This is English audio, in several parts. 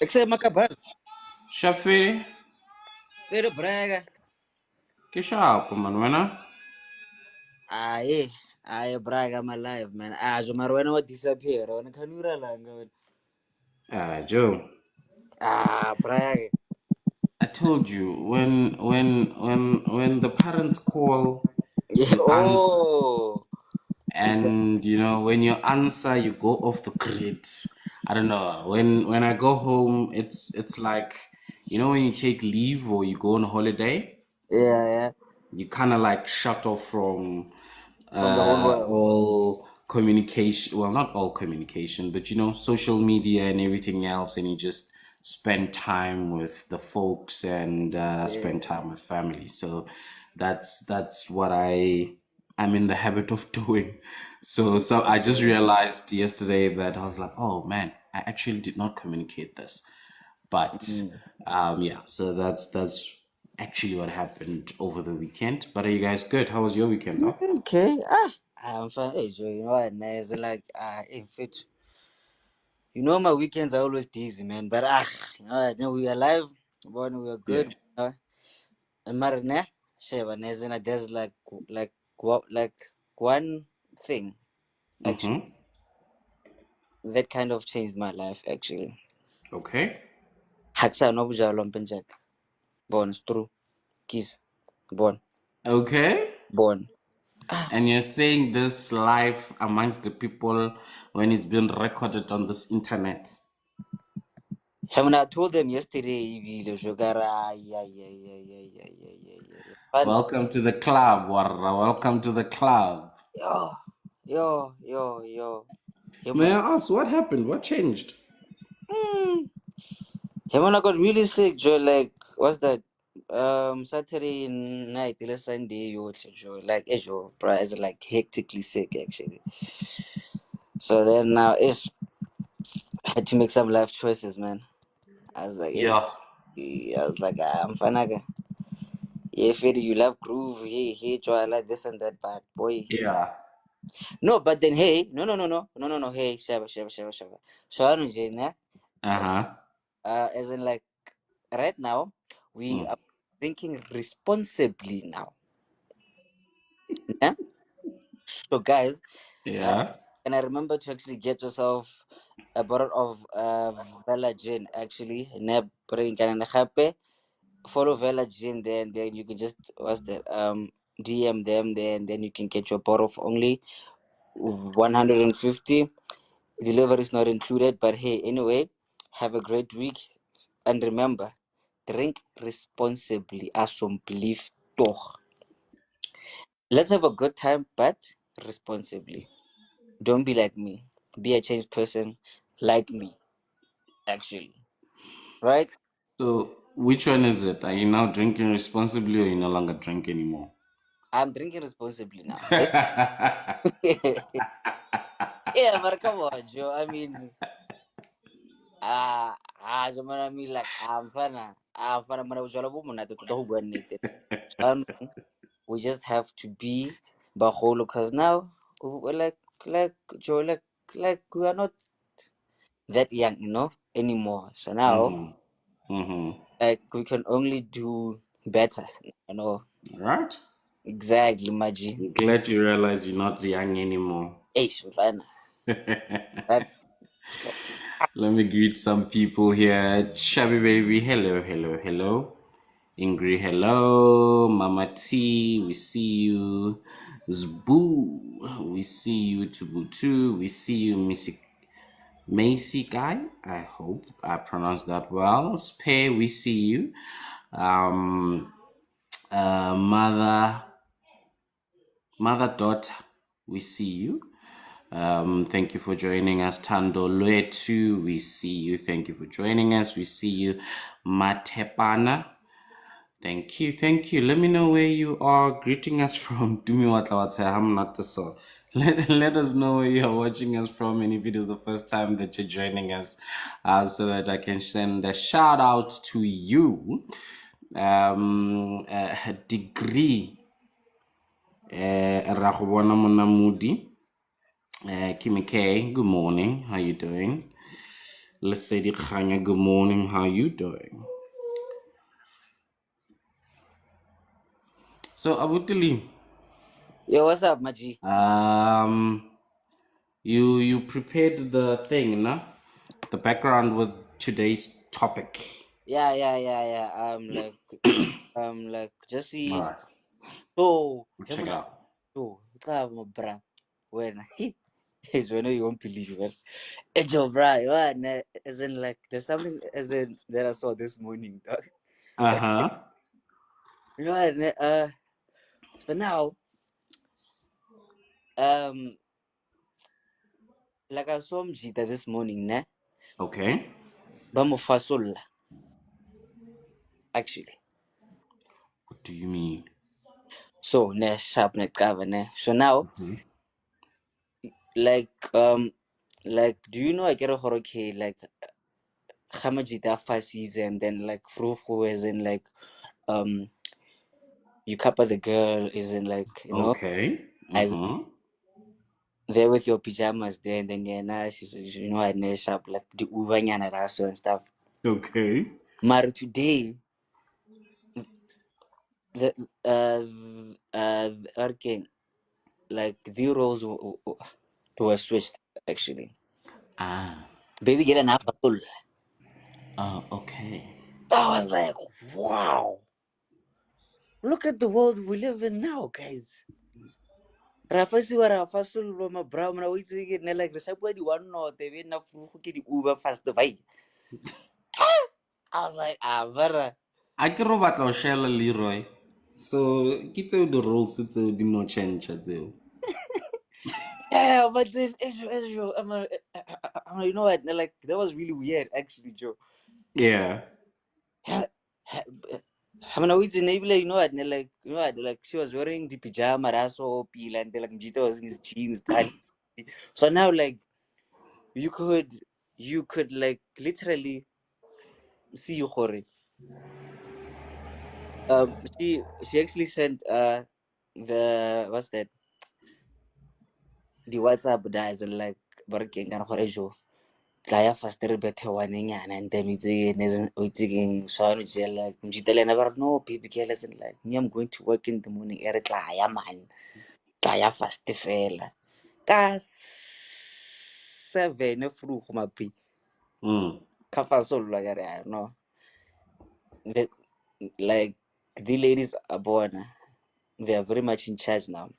Except Macabaz. Shafiri, Pero Braga. que shapo, man, wena? Aye. Aye, Braga, I'm alive, man. Ah, so Marwana what disappear. When can you run? Joe, Braga. I told you when the parents call, Yeah. you answer, Oh. It's and when you answer, you go off the grid. I don't know. When I go home, it's like when you take leave or you go on holiday, yeah. you kind of like shut off from From the whole world. all communication. Well, not all communication, but social media and everything else, and you just spend time with the folks and Yeah. spend time with family. So that's what I'm in the habit of doing. So I just realized yesterday that I was like, oh man, I actually did not communicate this. But Mm. yeah, so that's actually what happened over the weekend. But are you guys good? How was your weekend, though? Okay. I'm fine. Hey, Joe, you know what? It's like, in fact, my weekends are always busy, man. But, no, we are alive. Born, we are Yeah. good. Marine, Sheva, there's like one thing actually Mm-hmm. that kind of changed my life actually. Okay. Haksa no bujalo mpenjaka. Born, it's true. Kiss. Born. Okay. Born. And you're saying this live amongst the people when it's been recorded on this internet. When I told them yesterday, Ibile Jogara, yeah. Fun. Welcome to the club, Warra. Welcome to the club. Yo. May Him, I ask what happened? What changed? mm, when I got really sick, Joe, like, what's that? Saturday night, till Sunday, you watch Joe, like, Joe, bro, it's like hectically sick, actually. So then now I had to make some life choices, man. I was like, hey, Yeah. I'm fine, aga. Yeah, Fede, you love groove, hey, Joe, I like this and that, but boy. Yeah. No, but then, hey, no, hey, Shaba. So, I know, Uh-huh. as in, like, right now, we Mm. are drinking responsibly now. Yeah? So, guys, uh, Yeah. and I remember to actually get yourself a bottle of Vela Gin, actually. Ne bring and happy. Follow Vela Gin there, and then you can just, what's that? DM them there, and then you can get your bottle for only 150. Delivery is not included, but hey, anyway, have a great week. And remember, drink responsibly. Assumpleef toch. Let's have a good time, but responsibly. Don't be like me. Be a changed person like me, actually. Right? So which one is it? Are you now drinking responsibly or you no longer drink anymore? I'm drinking responsibly now. Yeah, but come on, Joe. I mean, I mean, like, I'm fana, we just have to be Baholo because now we're like Joe, like we are not that young, anymore. So now, Mm-hmm. Mm-hmm. like, we can only do better, Right? exactly, Maji. I'm glad you realize you're not young anymore. Hey, Shuvana. That, Let me greet some people here. Shabby baby, hello, hello, hello. Ingrid, hello. Mama T, we see you. Zboo, we see you. Tubutu, we see you. Missy Macy guy, I hope I pronounced that well. Spay, we see you. Um, mother, daughter, we see you. Thank you for joining us. Tando Luetu, we see you. Thank you for joining us. We see you. Matepana, thank you. Thank you. Let me know where you are greeting us from. Do me what I would say. I'm not the so. Let us know where you are watching us from and if it is the first time that you're joining us so that I can send a shout out to you. Degree. Rahubona Monamudi. Kimi K, good morning. How you doing? Lesedi Khanya, good morning. How you doing? So Abutili, Yo, what's up, Maji? um, you prepared the thing, no? The background with today's topic. Yeah. Just All see. right, So, we'll check it heaven, out. so, bra. When, is when you won't believe it. It's your bra, as in, like, there's something, as in, that I saw this morning, dog. Uh huh. You know what, so now, um, like I saw Mjita this morning, ne? Okay. Bamufasola, actually. What do you mean? So, ne, sharp, ne, cover, ne? So now, like, do you know I get a horoke, like, Hamajita fasis and then like Frufu as in like um you couple the girl is in like Okay. as Mm-hmm. there with your pajamas there and then yeah now she's at nail up like the ubanyana raso and stuff. Okay. But today the okay like the roles were switched actually. Ah. Baby get an apple. Okay. I was like, wow, look at the world we live in now, guys. Rafasi wa rafasul lo ma bra mna o itse ke ne like re shapwa di one not be na fufu ke di uber fast vai. I was like, ah, vera. I can robot or shell Leroy. So get the rules to do not change at all. Yeah, but then Israel, you know what? Like that was really weird, actually, Joe. Yeah. Yeah, I mean, we didn't you know what? Like you know what? Like she was wearing the pajama, raso, peel, and like Jita was in his jeans. So now, like you could, you could like literally see Hore. She actually sent the what's that the WhatsApp guys and like barking and horejo tlaya faster bethe warning and then it's again so like mjitele never no baby girl isn't like me I'm going to work in the morning ere tlaya man tlaya fast fela ka 7 fru go mapi Mm. ka fa solo like I don't know the, like the ladies are born they are very much in charge now.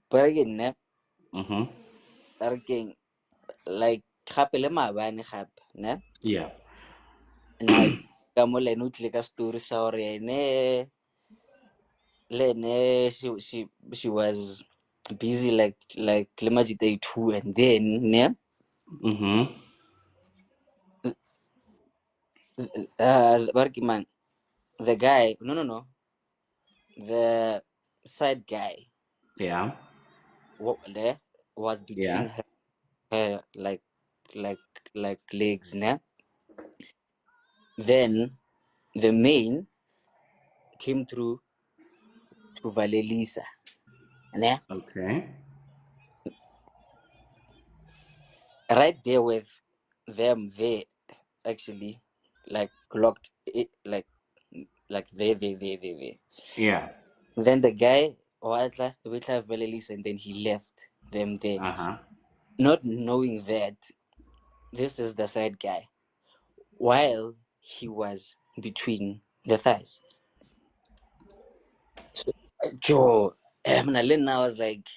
But again, ne, Mm-hmm. barking like gape le maabane gape ne Yeah. na ka mo le ene o tlile ka story sa gore ene le ene she was busy like le majite two and then ne Mm-hmm. barki man the guy no the side guy Yeah. there was between Yeah. her like like legs ne then the main came through to Valelisa ne Okay. right there with them there actually like locked it like there. Yeah. Then the guy Watla Valelis and then he left them there. Uh-huh. Not knowing that this is the side guy. While he was between the thighs. So Joe Lynn I was like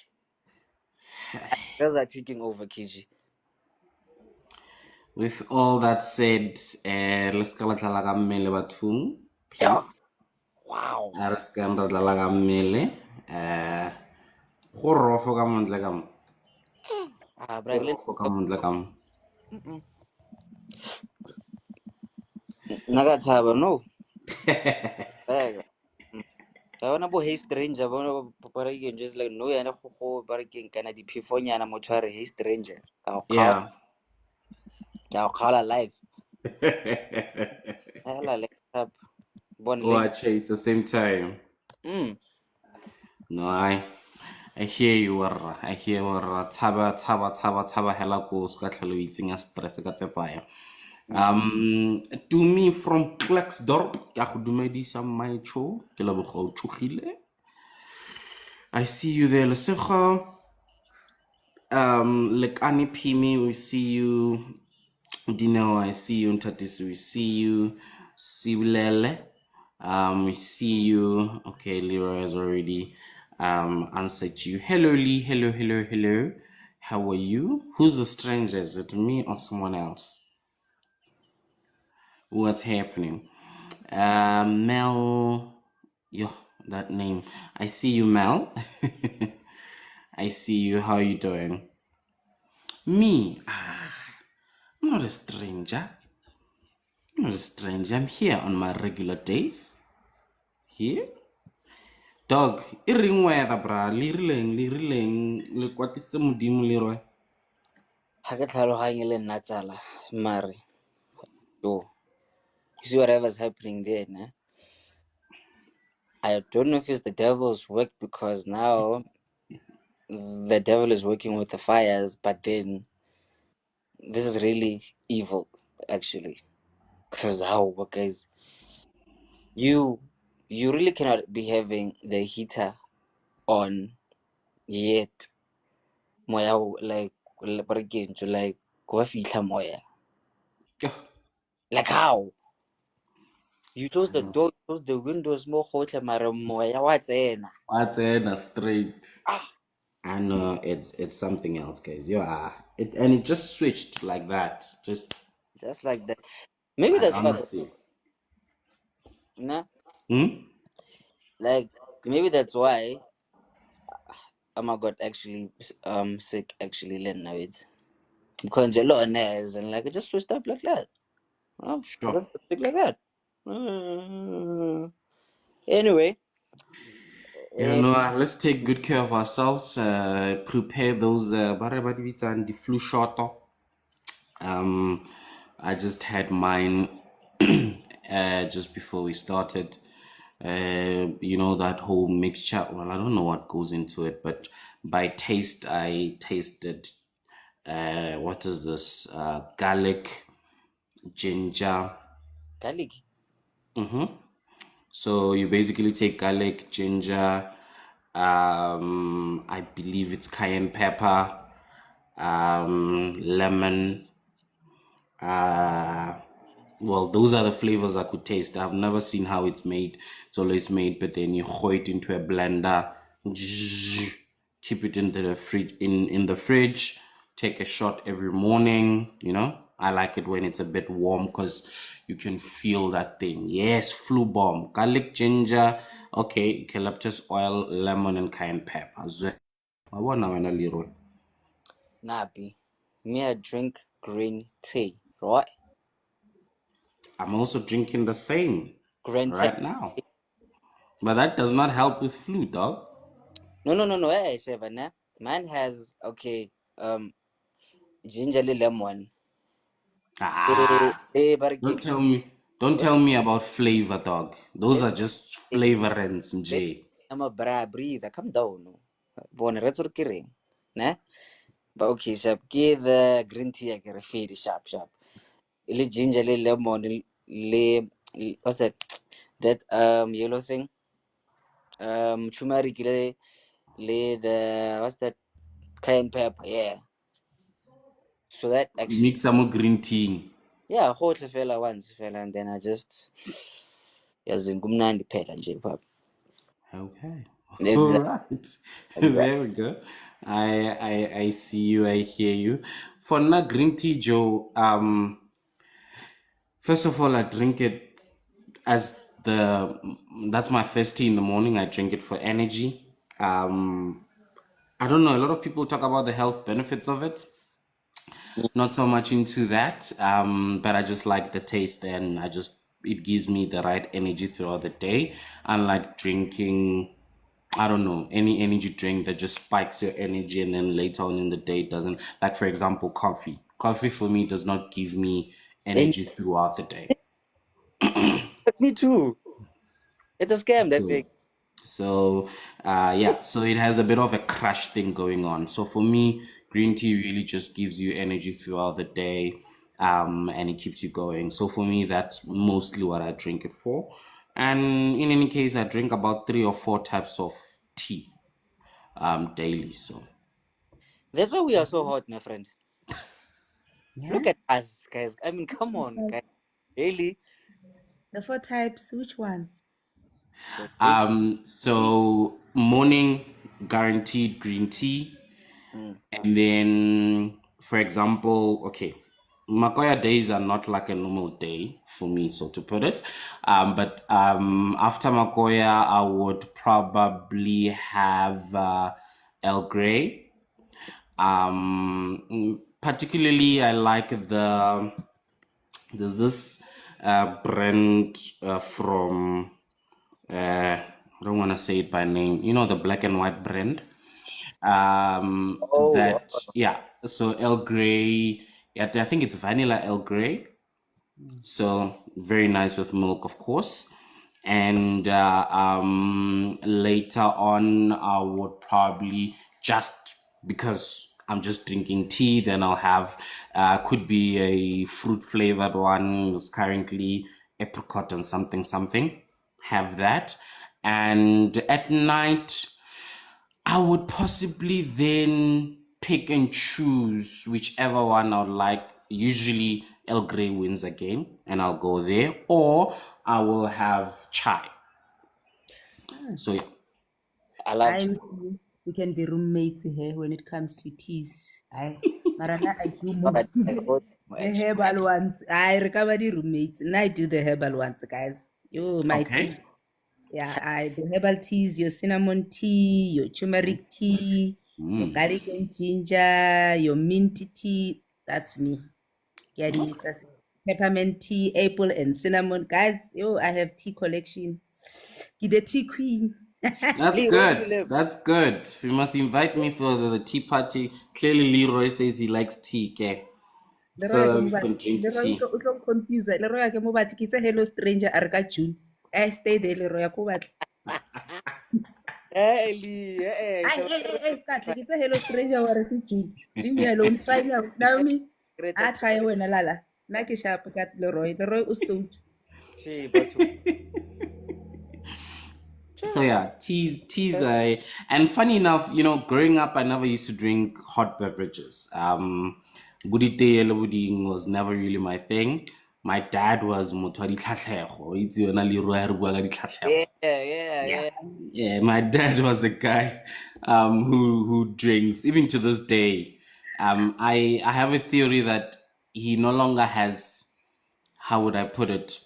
girls are taking over KG. With all that said, let's go talaga mmele bathong, Yeah. please. Wow. A re ska ra dlala ka mmele. Eh, go rofo ka montle ka mo. Ah, Go Braglen. rofo ka montle ka mo. Nagathaba no. Brag. I wanna bo hey stranger, I wanna para you just like no yana go para ke kana di phefonyana motho a re hey stranger. Yeah. Ka o khala live. Hela laptop bon link. Watch it, it's the same time. Mm. No, I. I hear you, warra. I hear warra. Taba hela ko ska tlhalo o itsenya stress ka tsepaya. Mm. To me from Klerksdorp, ke a go dumedisa Maicho, ke leboga o tsogile. I see you there, Lesego. Lekani Pimi, we see you. Dino, I see you. Ntatisi, we see you. Siulele, we see you. Okay, Leroy has already answered you. Hello, Lee. Hello. How are you? Who's the stranger? Is it me or someone else? What's happening? Mel. Yo, that name. I see you, Mel. I see you. How you doing? Me? I'm not a stranger. I'm not a stranger. I'm here on my regular days. Here? Dog, e ring weather, bra. Le rileng. Le kwatisa modimo le rwe. Ha ke tlhaloganye le nna tsala, mare yo, you see whatever's happening there, nah? I don't know if it's the devil's work because now the devil is working with the fires, but then this is really evil, actually. Because how, guys, you you really cannot be having the heater on yet. Moya like like go fihla moya. Yo, Like how? You close I the know. door, close the windows more hotle mara moya wa tsena. What's in a straight? Ah, I know it's something else, guys. You are it, and it just switched like that. Just just like that. Maybe I that's why, honestly. nah? Hmm? Like maybe that's why Amma got actually sick actually then now it's because a lot of nails and like it just switched up like that. Oh, I Sure. just got sick like that. Uh, anyway, Yeah, eh, no, let's take good care of ourselves. Prepare those and the flu shot. Um, I just had mine just before we started. You know, that whole mixture. Well, I don't know what goes into it, but by taste, I tasted what is this? Garlic, ginger. garlic. So you basically take garlic, ginger, I believe it's cayenne pepper, lemon, uh, well, those are the flavors I could taste. I've never seen how it's made. It's always made, but then you throw it into a blender, keep it into the fridge in the fridge. Take a shot every morning. You know, I like it when it's a bit warm because you can feel that thing. Yes, flu bomb, garlic, ginger, okay, eucalyptus oil, lemon, and cayenne pepper. I want now a little. Nappy. Me I drink green tea, right? I'm also drinking the same Green tea. right now. But that does not help with flu, dog. No. Hey, Shevana. Mine has okay. Gingerly lemon. Ah, Bargain. don't tell me. Don't tell me about flavor, dog. Those are just flavorants, Let's J. I'm a bra breather. Come down. No. Bon, retro kidding. Nah. But okay, sharp. Give the green tea. I get a sharp. Le ginger, le lemon, what's that? That yellow thing. Turmeric, the what's that? Cayenne pepper. Yeah. So that You actually, mix some more green tea. yeah, hot fella once fella, and then I just yazin kumnandi phela nje pap. Okay. All Exactly. right. Exactly. There we go. I see you. I hear you. For na green tea, Joe. First of all, I drink it as the that's my first tea in the morning. I drink it for energy. I don't know. A lot of people talk about the health benefits of it. Not so much into that, but I just like the taste, and I just it gives me the right energy throughout the day. Unlike drinking, I don't know, any energy drink that just spikes your energy, and then later on in the day it doesn't. Like for example, coffee. Coffee for me does not give me And energy throughout the day. me too. It's a scam that So thing. So, yeah, so it has a bit of a crash thing going on. So for me, green tea really just gives you energy throughout the day, and it keeps you going. So for me, that's mostly what I drink it for. And in any case, I drink about 3 or 4 types of tea, daily. So, That's why we are so hot, my friend. Yeah. Look at us, guys. I mean, come on, guys. Daily, The 4 types, which ones? the green tea. so morning guaranteed green tea. Mm. And then, for example, okay, Makoya days are not like a normal day for me, so to put it. But after Makoya, I would probably have Earl Grey. Particularly, I like there's this brand from I don't want to say it by name. You know, the black and white brand. Oh, That, yeah. So Earl Grey. Yeah, I think it's vanilla Earl Grey. So very nice with milk, of course. And later on, I would probably, just because I'm just drinking tea, then I'll have could be a fruit flavored one. It's currently apricot and something something. Have that, and at night I would possibly then pick and choose whichever one I would like. Usually, Earl Grey wins again, and I'll go there, or I will have chai. So yeah. I love I we can be roommates here when it comes to teas. Marana, I do chocolate. most I got the much. herbal ones. I recover the roommates, and I do the herbal ones, guys. Yo, my Okay. teas. Yeah, the herbal teas, your cinnamon tea, your turmeric tea, your Mm. garlic and ginger, your mint tea. That's me. Yeah, that's peppermint tea, apple and cinnamon. Guys, yo, I have tea collection. Get the tea queen. That's Lee, where do good. you live? That's good. You must invite me for the tea party. Clearly, Leroy says he likes tea, okay? Leroy So ke that mo we can batla. drink Leroy tea. o tlo confuse. Leroy ke mo batla. Ke tse hello stranger a re ka June. Stay there Leroy ko batla. Hey, Lee. Hey, Ay, so Skatla, ke tse hello stranger wa re ke June. Leave me alone. Try me out. Naomi, great a try wena lala. Na ke sharp ka Leroy. Leroy o stout. but So yeah, teas. And funny enough, growing up, I never used to drink hot beverages. Budite buding was never really my thing. My dad was motho wa ditlhatlhego. Itse yona leruo ha re bua ka ditlhatlhego. yeah, yeah, Yeah, yeah. yeah. My dad was the guy who drinks even to this day. I have a theory that he no longer has, how would I put it,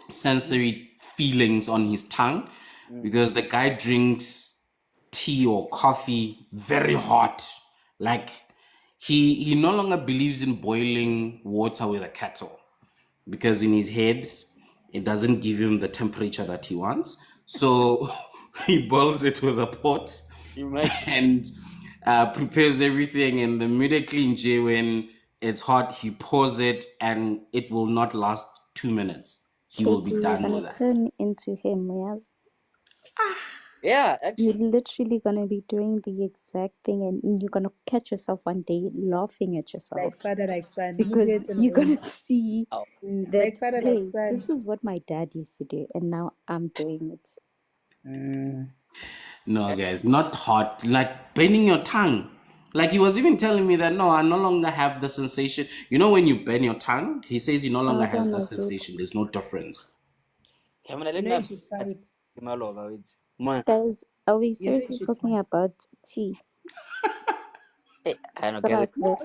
sensory feelings on his tongue, Mm. because the guy drinks tea or coffee very hot. Like, he no longer believes in boiling water with a kettle, because in his head it doesn't give him the temperature that he wants. So he boils it with a pot Imagine. and prepares everything. And immediately in J, when it's hot, he pours it, and it will not last 2 minutes. He will be KK, you're done gonna with that. turn into him, yes? Yeah, You're actually. literally gonna be doing the exact thing, and you're gonna catch yourself one day laughing at yourself Like father, like son. because you're gonna see Oh, Like that, father, like hey, son. this is what my dad used to do, and now I'm doing it. No, guys, not hot. Like burning your tongue. Like, he was even telling me that, no, I no longer have the sensation. You know, when you burn your tongue, he says he no longer Oh, has don't that know, Zoop. sensation. There's no difference. yeah, man, I You didn't know, you know. should try it. Man, Guys, are we You know, you seriously should try talking it. about tea? hey, I don't guess. Brazil.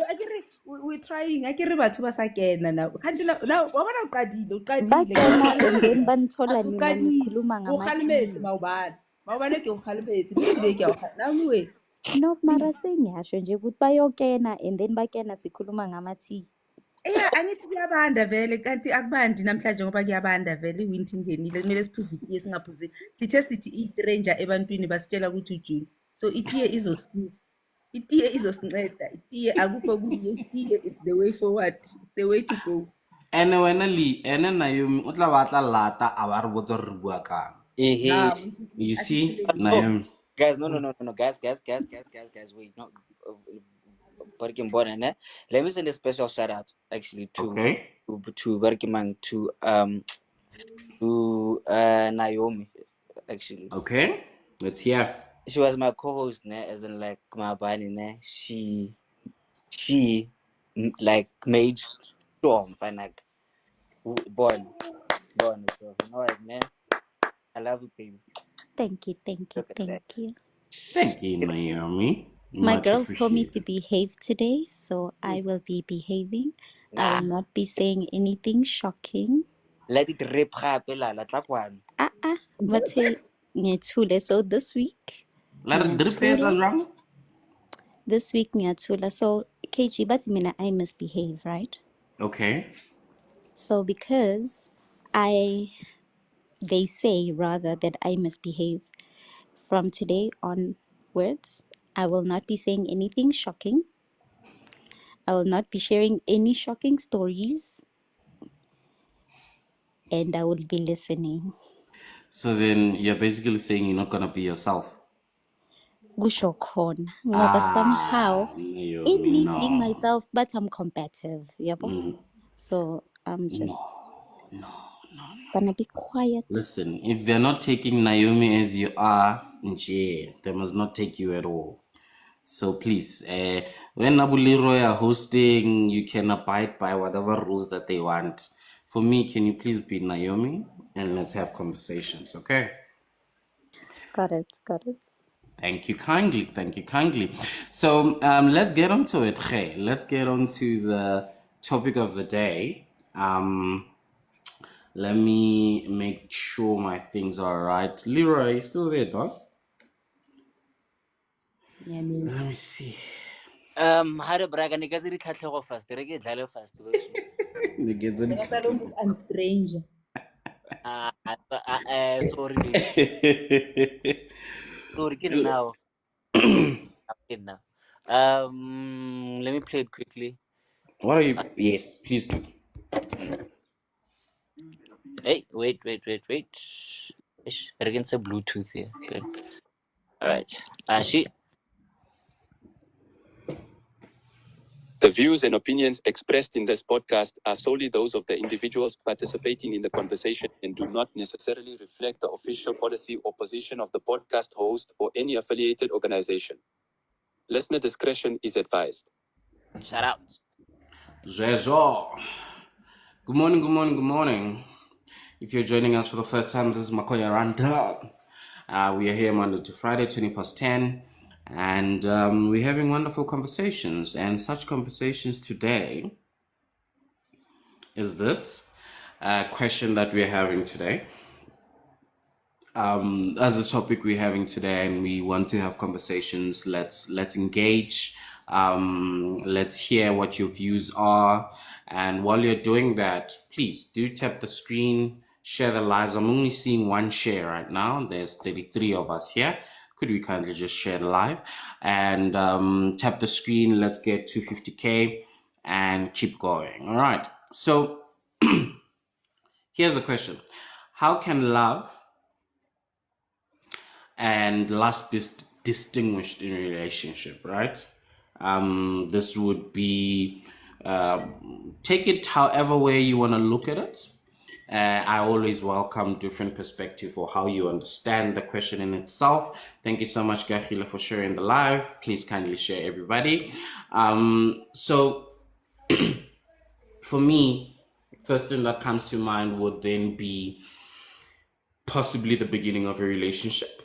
We're trying. I can't remember to again now. Can't you now? What about Ukadile? Ukadile. Bakena and then bantola nina Ukadile. nikhuluma Ukhalmet, ngamati. mawubani. Mawubani ke ukhalmet. Today ke ukhalmet. Now anyway. No, mara Please. sengiyasho nje ukuthi bayokena and then bakena sikhuluma ngama-tea. Yeah, angithi kuyabanda vele kanti akubandi namhlanje ngoba kuyabanda vele iwinter ingenile kumele siphuze itiye singaphuzi sithe sithi i-stranger ebantwini basitshela ukuthi ujuni so itiye izosiza itiye izosinceda itiye akukho kunye itiye it's the way forward it's the way to go And when Ali and Naomi, o tla batla lata a ba re botsa re bua kang. Eh, You see, oh, Naomi. guys, no, guys, wait, no, Barking Bonnet, ne? Let me send a special shout out actually Okay. to Barkimang to Naomi actually. Okay. Let's hear. She was my co-host, ne? As in like my bani, ne? She like made sure, fine, like born, so you know what, man? I love you, baby. Thank you, thank you, Look at thank that. you. Thank you, Naomi. My Much girls told me to appreciated. behave today, so I will be behaving. I Nah, will not be saying anything shocking. let it rip happy la tla kwano. Mathe ngethule. So Let it drip as wrong. this week ngiyethula. So KG, but mina I misbehave, right? Okay. So because they say rather that I misbehave from today onwards, I will not be saying anything shocking. I will not be sharing any shocking stories, and I will be listening. So then you're basically saying you're not gonna be yourself. Kusho khona ngoba somehow in Naomi, needing no. myself, but I'm combative, yabo. So I'm just gonna be quiet. Listen, if they're not taking Naomi as you are, nje, they must not take you at all. So please, when Nabuliro are hosting, you can abide by whatever rules that they want. For me, can you please be Naomi and let's have conversations, okay? Got it, got it. Thank you kindly. Thank you kindly. So let's get onto it. Hey, let's get onto the topic of the day. Let me make sure my things are right. Leroy, you still there, dog? Yeah, Let mate. me see. Hare braga ne ka tse di tlhatlhego fast, re ke dlale fast weso. The kids But I don't move, I'm strange. Sorry baby. Sorry ke now. Okay now. Let me play it quickly. What are you? Yes, please do. Hey, wait. Ish, I can say Bluetooth here. Good. All right. She. The views and opinions expressed in this podcast are solely those of the individuals participating in the conversation and do not necessarily reflect the official policy or position of the podcast host or any affiliated organization. Listener discretion is advised. Shout out. Zezo. Good morning, good morning, good morning. If you're joining us for the first time, this is Makoya Randa. We are here Monday to Friday, 20 past 10. And we're having wonderful conversations. And such conversations today is this question that we're having today. As a topic we're having today, and we want to have conversations. Let's engage. Let's hear what your views are. And while you're doing that, please do tap the screen, share the lives. I'm only seeing one share right now. There's 33 of us here. Could we kindly just share the live and tap the screen? Let's get to 50K and keep going. All right. So here's the question: how can love and lust be distinguished in a relationship, right? This would be take it however way you want to look at it. I always welcome different perspective for how you understand the question in itself. Thank you so much, Gahila, for sharing the live. Please kindly share, everybody. So for me, first thing that comes to mind would then be possibly the beginning of a relationship.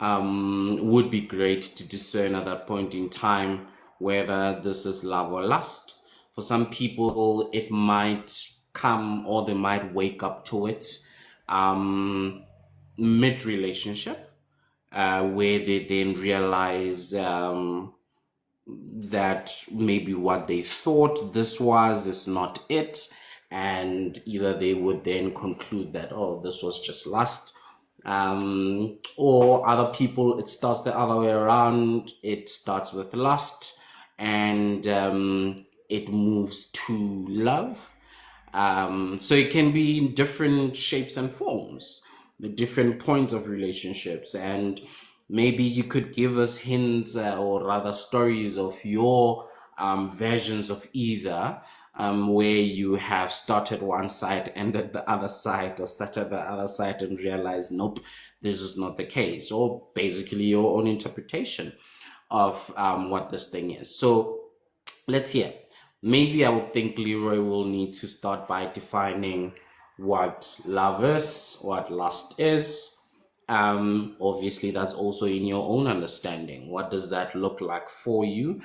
Would be great to discern at that point in time whether this is love or lust. For some people, it might come or they might wake up to it mid relationship, where they then realize that maybe what they thought this was is not it, and either they would then conclude that, oh, this was just lust, or other people, it starts the other way around. It starts with lust and it moves to love. So it can be in different shapes and forms. the different points of relationships, and maybe you could give us hints or rather stories of your versions of either, where you have started one side, ended the other side, or started the other side and realized, nope, this is not the case, or basically your own interpretation of what this thing is. So let's hear. Maybe I would think Leroy will need to start by defining what love is, what lust is. Obviously, that's also in your own understanding. What does that look like for you?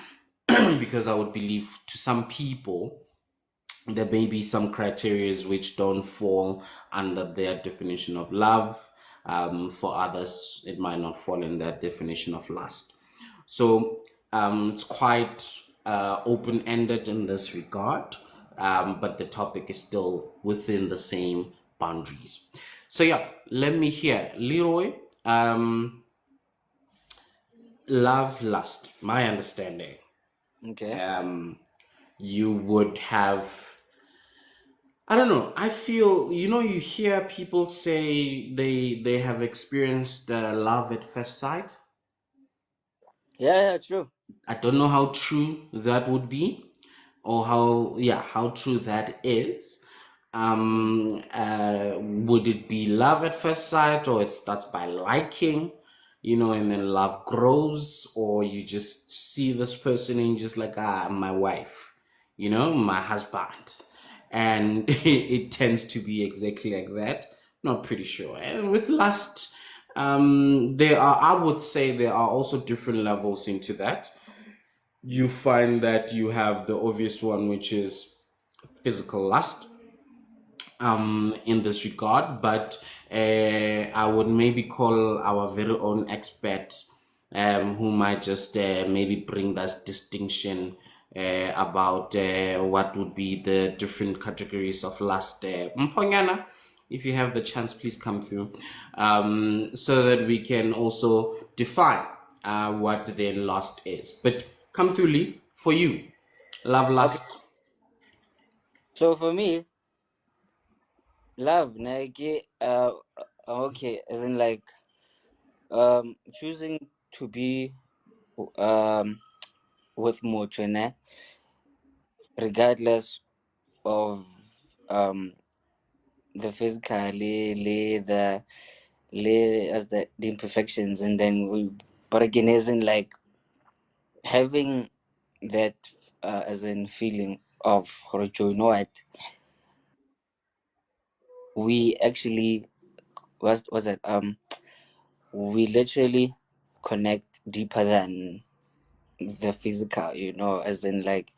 Because I would believe to some people, there may be some criteria which don't fall under their definition of love. For others, it might not fall in that definition of lust. So it's quite open ended in this regard, but the topic is still within the same boundaries. So, yeah, let me hear. Leroy, love, lust, my understanding. Okay. You would have, I don't know. I feel, you hear people say they have experienced love at first sight. Yeah, true. I don't know how true that would be, or how true that is. Would it be love at first sight, or it starts by liking, and then love grows, or you just see this person and you're just like, my wife, my husband, and it tends to be exactly like that. Not pretty sure. And with lust, I would say there are also different levels into that. You find that you have the obvious one, which is physical lust, in this regard, but I would maybe call our very own expert, who might just maybe bring that distinction about what would be the different categories of lust. Mpongana, if you have the chance, please come through, so that we can also define what the lust is. But come through, Lee, for you, love, Okay. lust. So for me, love, Nike, okay, as in like choosing to be with Motrine, regardless of um the physical, as the imperfections, and then but again, as in like having that as in feeling of Horojo, you know what? We actually was it we literally connect deeper than the physical, as in like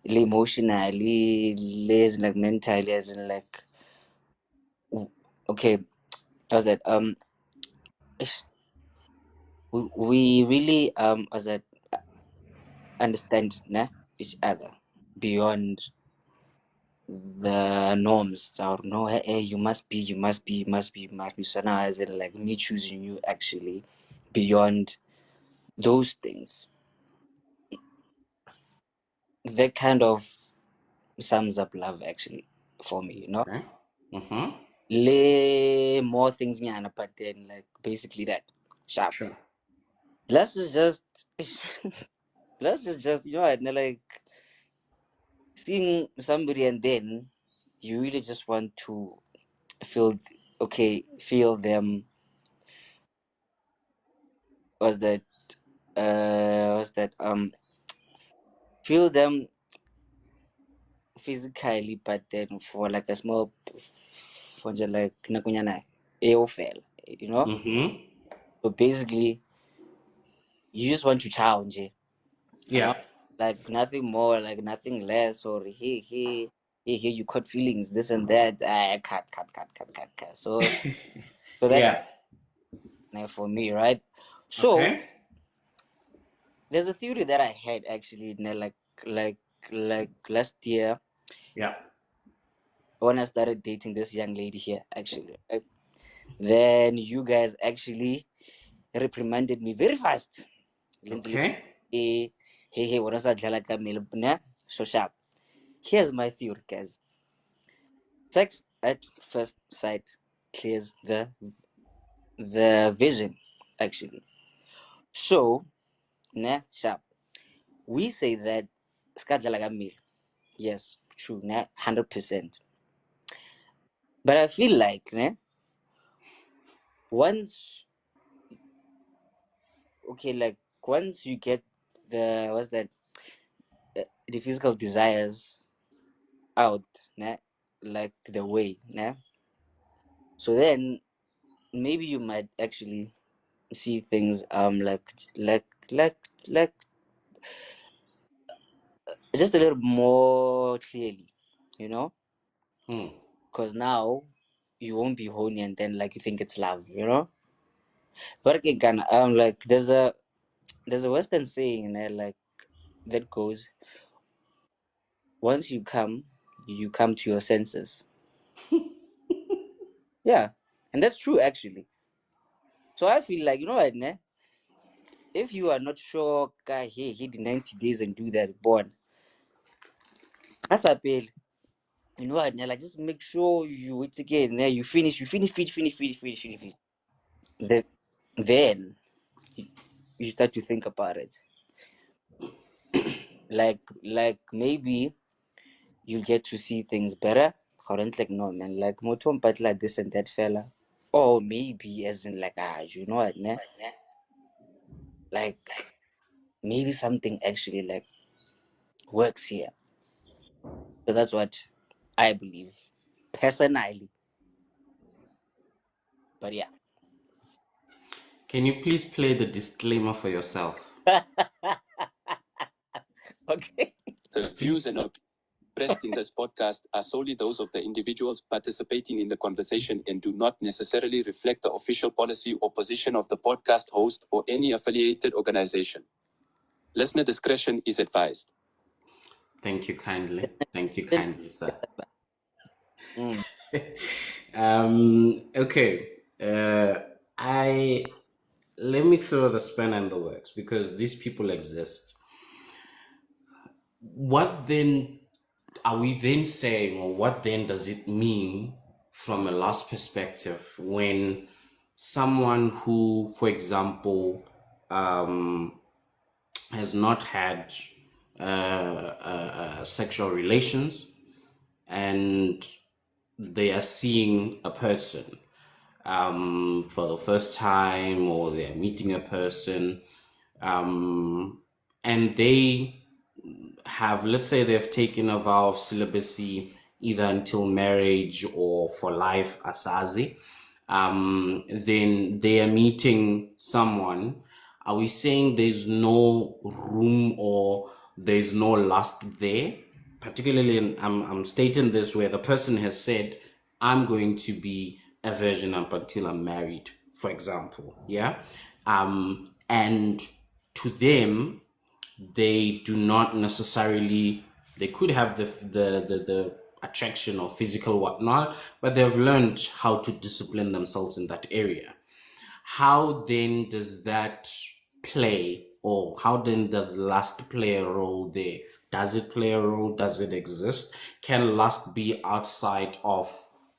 emotionally, as in like mentally, as in like okay, as that ish, we really as that understand each other beyond the norms or no, hey, you must be so now, as in like me choosing you actually beyond those things, that kind of sums up love actually for me, Okay. Mm-hmm. lay more things nyana, but then like basically that sharp. Sure. Let's just let's just like seeing somebody, and then you really just want to feel feel them. Was that feel them physically, but then for like a small for just like nakunyana fell, Mm-hmm. so basically you just want to challenge it, Yeah. like nothing more, like nothing less, or hey, you caught feelings, this and that, cut. So that's Yeah. for me, right? So Okay. there's a theory that I had actually, like like last year Yeah. when I started dating this young lady here, actually, right? Then you guys actually reprimanded me very fast. Lindsay, Okay. hey, what is that? So sharp. Here's my theory, guys. Sex at first sight. clears the vision actually. So, ne, sharp. We say that skadla like a meal. Yes, true, ne, 100%. But I feel like, ne, once okay, like once you get what's that, the physical desires out, ne, like the way, ne. So then maybe you might actually see things like like just a little more clearly, you know, because now you won't be horny and then like you think it's love, you know. But again, like there's a Western saying there like that goes, once you come to your senses. Yeah, and that's true actually. So I feel like, you know what, ne? If you are not sure, guy, hey, hit the 90 days and do that, born. That's a bill. You know what, ne? Like just make sure you it's again, ne? You finish. Then you start to think about it. Like maybe you get to see things better. Current like no man, like motom but like this and that fella. Or maybe as in like you know what, ne? Like maybe something actually like works here. So that's what I believe personally. But yeah. Can you please play the disclaimer for yourself? Okay. The views and opinions expressed in this podcast are solely those of the individuals participating in the conversation and do not necessarily reflect the official policy or position of the podcast host or any affiliated organization. Listener discretion is advised. Thank you kindly, sir. Mm. Okay. I let me throw the spanner in the works because these people exist. What then are we then saying, or what then does it mean from a loss perspective when someone who, for example, has not had sexual relations and they are seeing a person for the first time, or they're meeting a person, and they have, let's say, they've taken a vow of celibacy either until marriage or for life, asazi, then they are meeting someone. Are we saying there's no room or there's no lust there? Particularly, I'm stating this where the person has said, I'm going to be a virgin up until I'm married, for example. Yeah. And to them, they do not necessarily, they could have the attraction of physical whatnot, but they've learned how to discipline themselves in that area. How then does that play, or how then does lust play a role there? Does it play a role? Does it exist? Can lust be outside of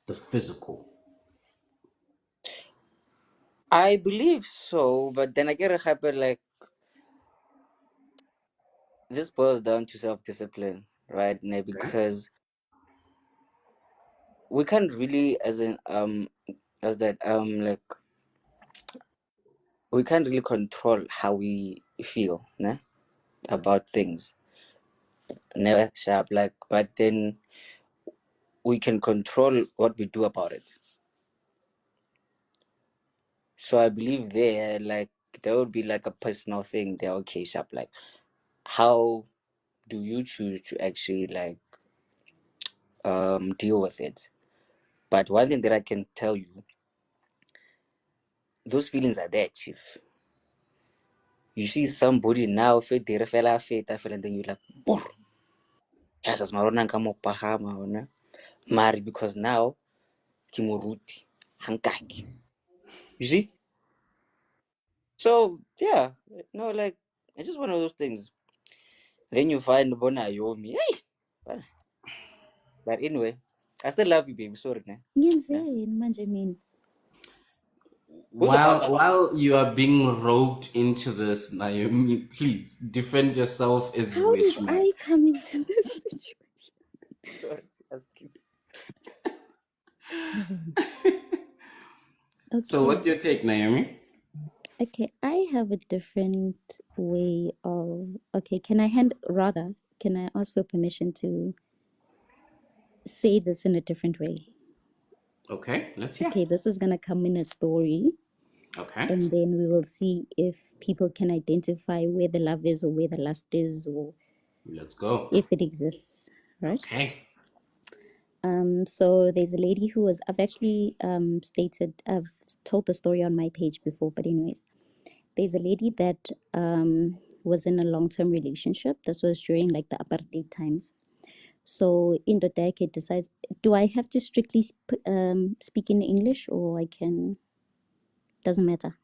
the physical? I believe so, but then I get a hyper like this boils down to self-discipline, right? Ne? Because we can't really as that like we can't really control how we feel, ne? About things. Never sharp like, but then we can control what we do about it. So I believe there would be like a personal thing there. Okay, sharp like, how do you choose to actually like deal with it? But one thing that I can tell you, those feelings are there, chief. You see somebody now, fit the fella, and then you like, "Brr, yes, as marona nka mo pagama ona." Mari because now ke moruti hankaki. You see? So yeah, no, like it's just one of those things. Then you find bona yomi. Hey, but anyway, I still love you, baby. Sorry, ne? Ngenzeni manje mina? Who's about While you are being roped into this, Naomi, please defend yourself as you How wish, did man. I come into this situation? Sorry, that's cute. So, what's Okay. your take, Naomi? Okay, I have a different way of. Okay, can I ask for permission to say this in a different way? Okay, let's hear. Okay, this is gonna come in a story, Okay, and then we will see if people can identify where the love is or where the lust is or let's go. if it exists, right? Okay. So there's a lady who was, I've actually I've told the story on my page before, but anyways, there's a lady that was in a long-term relationship. This was during like the apartheid times. So in the decade decides, do I have to strictly speak in English or I can, doesn't matter.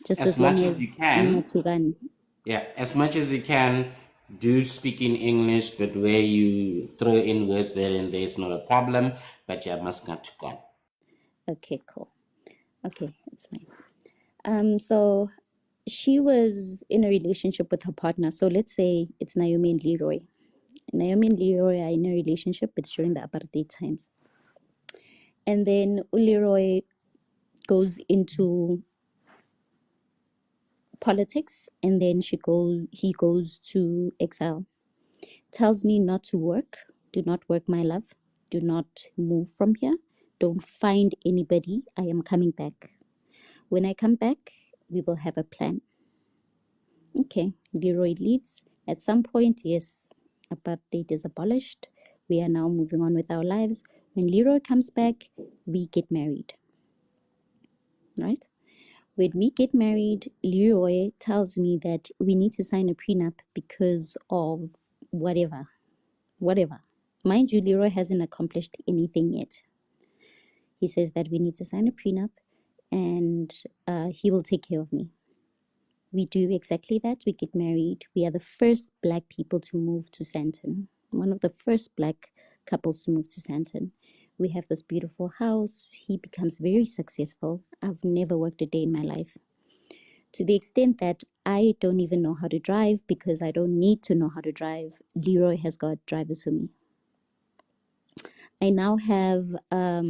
Just As as long much as you as can, Ngatugan. yeah, as much as you can, do speak in English, but where you throw in words there and there is not a problem, but you must not to go. Okay, cool. Okay, it's fine. So she was in a relationship with her partner. So let's say it's Naomi and Leroy. Naomi and Leroy are in a relationship. It's during the apartheid times. And then Leroy goes into politics, and then he goes to exile. Tells me not to work. Do not work, my love. Do not move from here. Don't find anybody. I am coming back. When I come back, we will have a plan. Okay, Leroy leaves. At some point, yes, apartheid is abolished. We are now moving on with our lives. When Leroy comes back, we get married. Right? When we get married, Leroy tells me that we need to sign a prenup because of whatever. Whatever. Mind you, Leroy hasn't accomplished anything yet. He says that we need to sign a prenup and he will take care of me. We do exactly that. We get married. We are the first Black people to move to Sandton. One of the first Black couples to move to Sandton. We have this beautiful house. He becomes very successful. I've never worked a day in my life. To the extent that I don't even know how to drive because I don't need to know how to drive. Leroy has got drivers for me. I now have a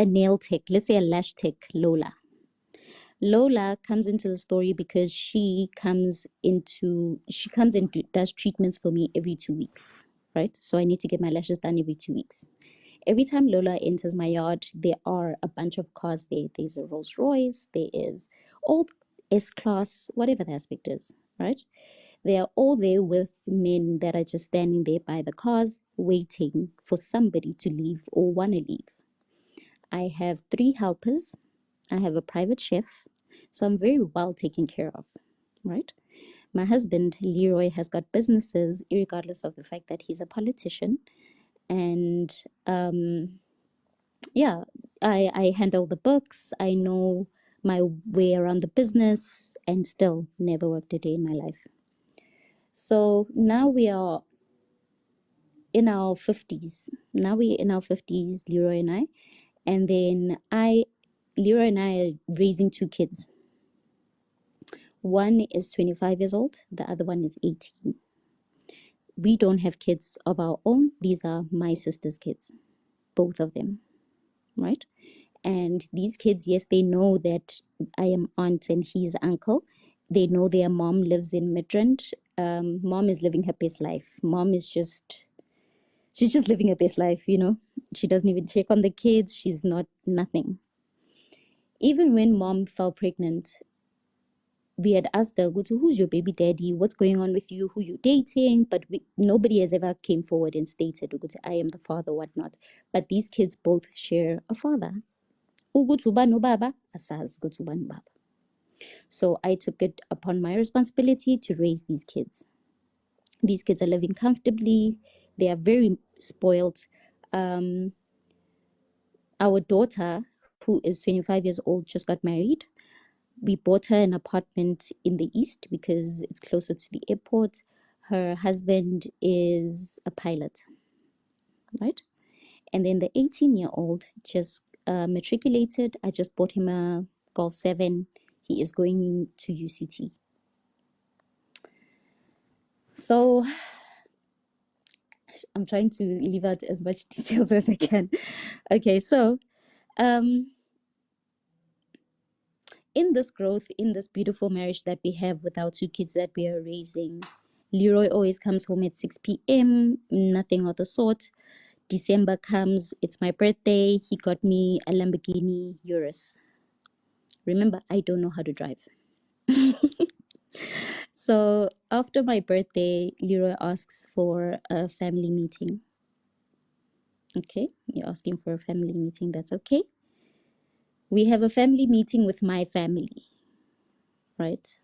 nail tech, let's say a lash tech, Lola. Lola comes into the story because she comes and does treatments for me every 2 weeks, right? So I need to get my lashes done every 2 weeks. Every time Lola enters my yard, there are a bunch of cars there. There's a Rolls Royce, there is old S-Class, whatever the aspect is, right? They are all there with men that are just standing there by the cars, waiting for somebody to leave or want to leave. I have 3 helpers. I have a private chef. So I'm very well taken care of, right? My husband, Leroy, has got businesses, regardless of the fact that he's a politician. And yeah, I handle the books. I know my way around the business and still never worked a day in my life. So now we are in our 50s. Now we're in our 50s, Leroy and I. And then Leroy and I are raising 2 kids. One is 25 years old, the other one is 18. We don't have kids of our own. These are my sister's kids, both of them, right? And these kids, yes, they know that I am aunt and he's uncle. They know their mom lives in Midrand. Mom is living her best life. She's just living her best life, you know. She doesn't even check on the kids. She's not nothing. Even when mom fell pregnant, we had asked her, who's your baby daddy? What's going on with you? Who you dating? But nobody has ever came forward and stated, I am the father, whatnot. But these kids both share a father. So I took it upon my responsibility to raise these kids. These kids are living comfortably. They are very spoiled. Our daughter, who is 25 years old, just got married. We bought her an apartment in the east because it's closer to the airport. Her husband is a pilot. right? And then the 18-year-old just matriculated. I just bought him a Golf 7. He is going to UCT. So I'm trying to leave out as much details as I can. Okay, so in this growth, in this beautiful marriage that we have with our 2 kids that we are raising, Leroy always comes home at 6 p.m., nothing of the sort. December comes, it's my birthday. He got me a Lamborghini Urus. Remember, I don't know how to drive. So after my birthday, Leroy asks for a family meeting. Okay, you're asking for a family meeting. That's okay. We have a family meeting with my family, right?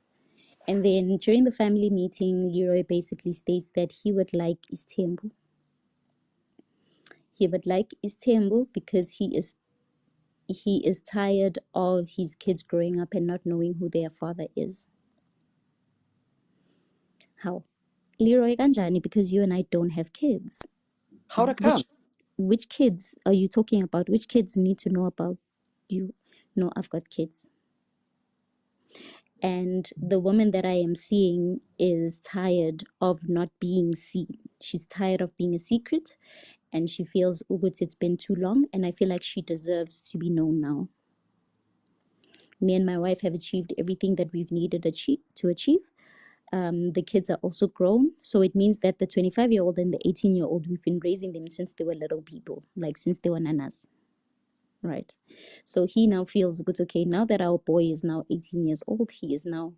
And then during the family meeting, Leroy basically states that he would like Istembu. He would like Istembu because he is tired of his kids growing up and not knowing who their father is. How? Leroy Ganjani, because you and I don't have kids. How to come? Which kids are you talking about? Which kids need to know about you? No, I've got kids. And the woman that I am seeing is tired of not being seen. She's tired of being a secret, and she feels, Ugut, it's been too long, and I feel like she deserves to be known now. Me and my wife have achieved everything that we've needed to achieve. The kids are also grown, so it means that the 25-year-old and the 18-year-old, we've been raising them since they were little people, like since they were nanas, right? So he now feels good. Okay, now that our boy is now 18 years old, he is now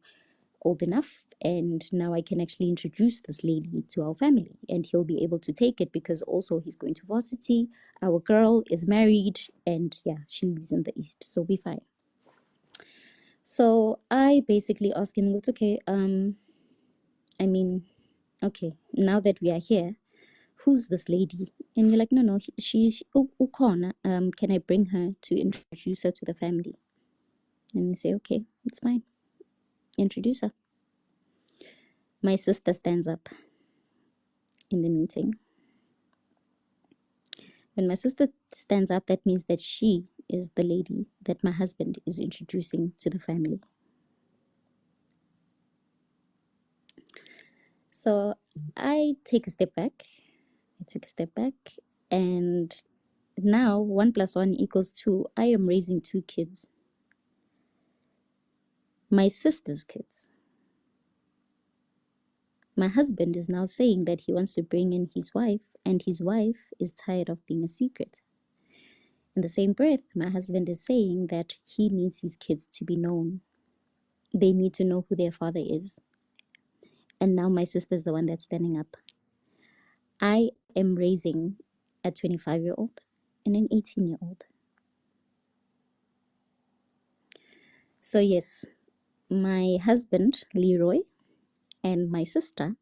old enough, and now I can actually introduce this lady to our family, and he'll be able to take it because also he's going to varsity. Our girl is married, and yeah, she lives in the east, so we're fine. So I basically asked him, okay, okay, now that we are here, who's this lady? And you're like, no, she's Ukona. Can I bring her to introduce her to the family? And you say, okay, it's fine. Introduce her. My sister stands up in the meeting. When my sister stands up, that means that she is the lady that my husband is introducing to the family. So I take a step back. And now 1 + 1 = 2. I am raising 2 kids. My sister's kids. My husband is now saying that he wants to bring in his wife, and his wife is tired of being a secret. In the same breath, my husband is saying that he needs his kids to be known. They need to know who their father is. And now my sister's the one that's standing up. I am raising a 25-year-old and an 18-year-old. So yes, my husband, Leroy, and my sister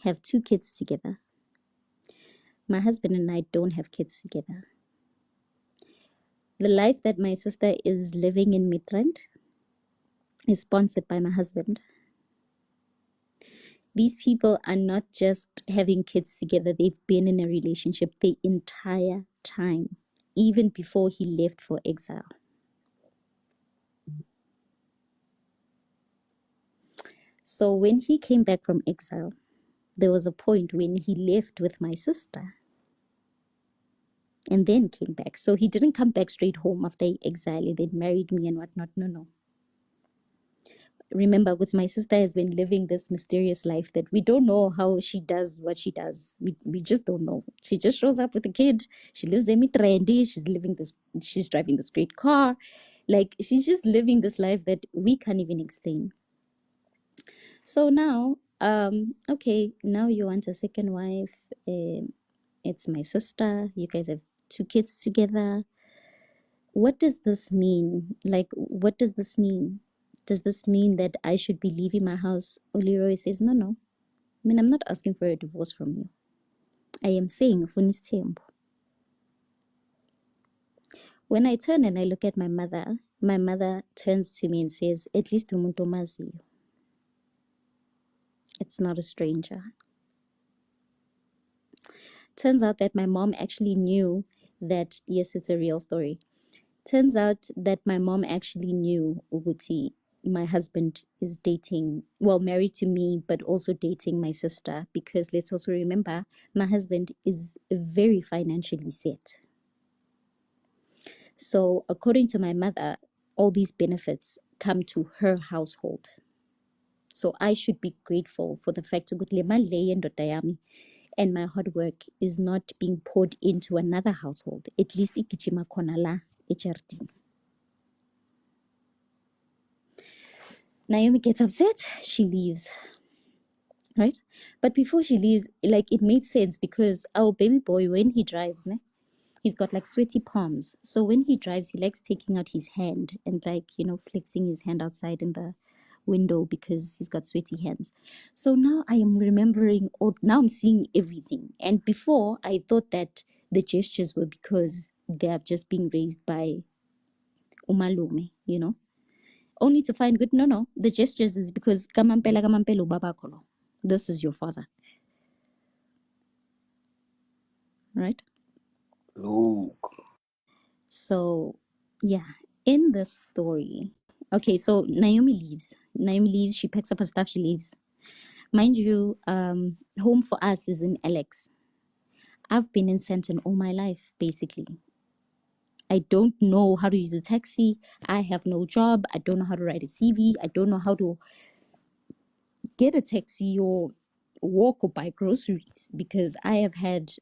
have 2 kids together. My husband and I don't have kids together. The life that my sister is living in Midrand is sponsored by my husband. These people are not just having kids together, they've been in a relationship the entire time, even before he left for exile. So when he came back from exile, there was a point when he left with my sister and then came back. So he didn't come back straight home after exile and then married me and whatnot. No. Remember, because my sister has been living this mysterious life that we don't know how she does what she does. We just don't know. She just shows up with a kid. She lives trendy. She's driving this great car. Like, she's just living this life that we can't even explain. So now, okay, now you want a second wife. It's my sister. You guys have 2 kids together. What does this mean? Like, what does this mean? Does this mean that I should be leaving my house? Leroy says, no. I mean, I'm not asking for a divorce from you. I am saying, Funis Tembo. When I turn and I look at my mother turns to me and says, at least umuntu omaziyo. It's not a stranger. Turns out that my mom actually knew that, yes, it's a real story. Turns out that my mom actually knew Uguti, my husband is dating, well, married to me, but also dating my sister, because let's also remember my husband is very financially set. So, according to my mother, all these benefits come to her household. So, I should be grateful for the fact that and my hard work is not being poured into another household. At least ikijima khona la eCharity. Naomi gets upset, she leaves, right? But before she leaves, like, it made sense because our baby boy, when he drives, ne, he's got like sweaty palms. So when he drives, he likes taking out his hand and, like, flexing his hand outside in the window because he's got sweaty hands. So now I am remembering, now I'm seeing everything. And before, I thought that the gestures were because they are just being raised by umalume, only to find good. No, the gestures is because kamampela ubaba kholo. This is your father, right? Look. So yeah, in the story, okay, so Naomi leaves, she packs up her stuff, she leaves. Mind you, home for us is in Alex. I've been in Santon all my life, basically. I don't know how to use a taxi. I have no job. I don't know how to write a CV. I don't know how to get a taxi or walk or buy groceries because I have had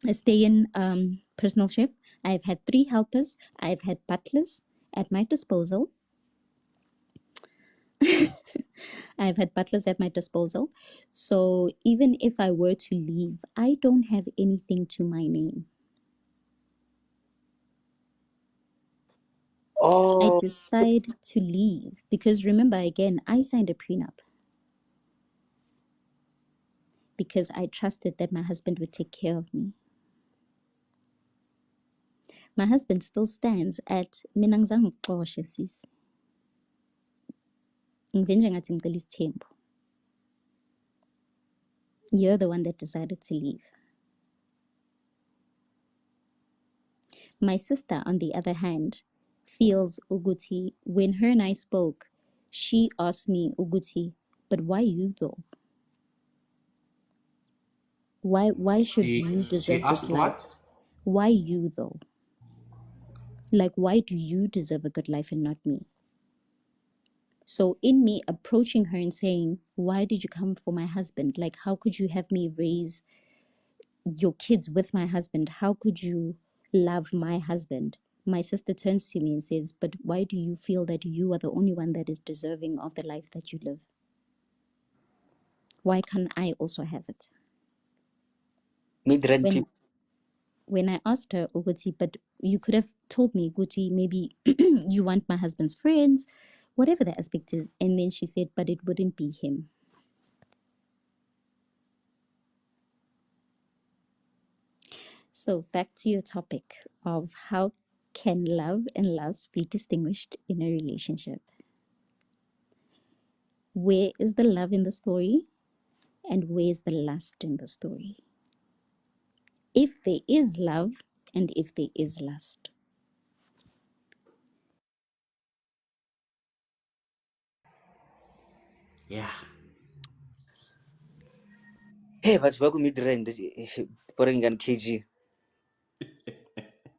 a stay in personal chef. I've had 3 helpers. I've had butlers at my disposal. I've had butlers at my disposal. So even if I were to leave, I don't have anything to my name. I Oh, decide to leave because, remember, again, I signed a prenup because I trusted that my husband would take care of me. My husband still stands at mina ngizange ukuxoshe sis. Ngivenje ngathi ngicela isithembu. You're the one that decided to leave. My sister, on the other hand, feels Uguti. When her and I spoke, she asked me, Uguti, but why you though? Why should you She deserve this asked life? what? Why you though? Like, why do you deserve a good life and not me? So in me approaching her and saying, why did you come for my husband? Like, how could you have me raise your kids with my husband? How could you love my husband? My sister turns to me and says, but why do you feel that you are the only one that is deserving of the life that you live? Why can't I also have it? mid-rent When people. when I asked her, Uguti, but you could have told me, Guti, maybe you want my husband's friends, whatever the aspect is. And then she said, but it wouldn't be him. So back to your topic of how can love and lust be distinguished in a relationship? Where is the love in the story and where is the lust in the story? If there is love and if there is lust. Yeah. Hey, but welcome mid-rent. Putting on KG.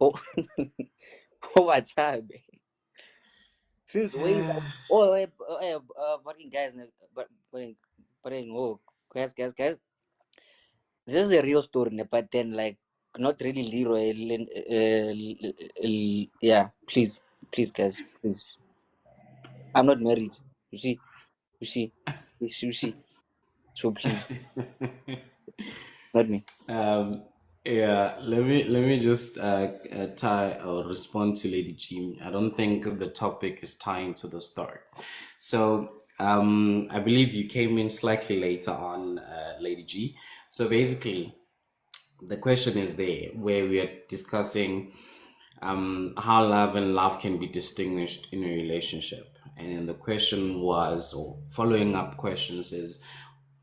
Oh, oh, what's up? Since way back. Oh, working guys, but putting, oh, guys. This is a real story, but then, like, not really Leroy. Yeah, please, guys, please. I'm not married. You see, you see. So please, not me. Um, yeah, let me just tie or respond to Lady G. I don't think the topic is tying to the story. So I believe you came in slightly later on, Lady G. So basically, the question is there where we are discussing how love can be distinguished in a relationship. And then the question was, or following up questions is,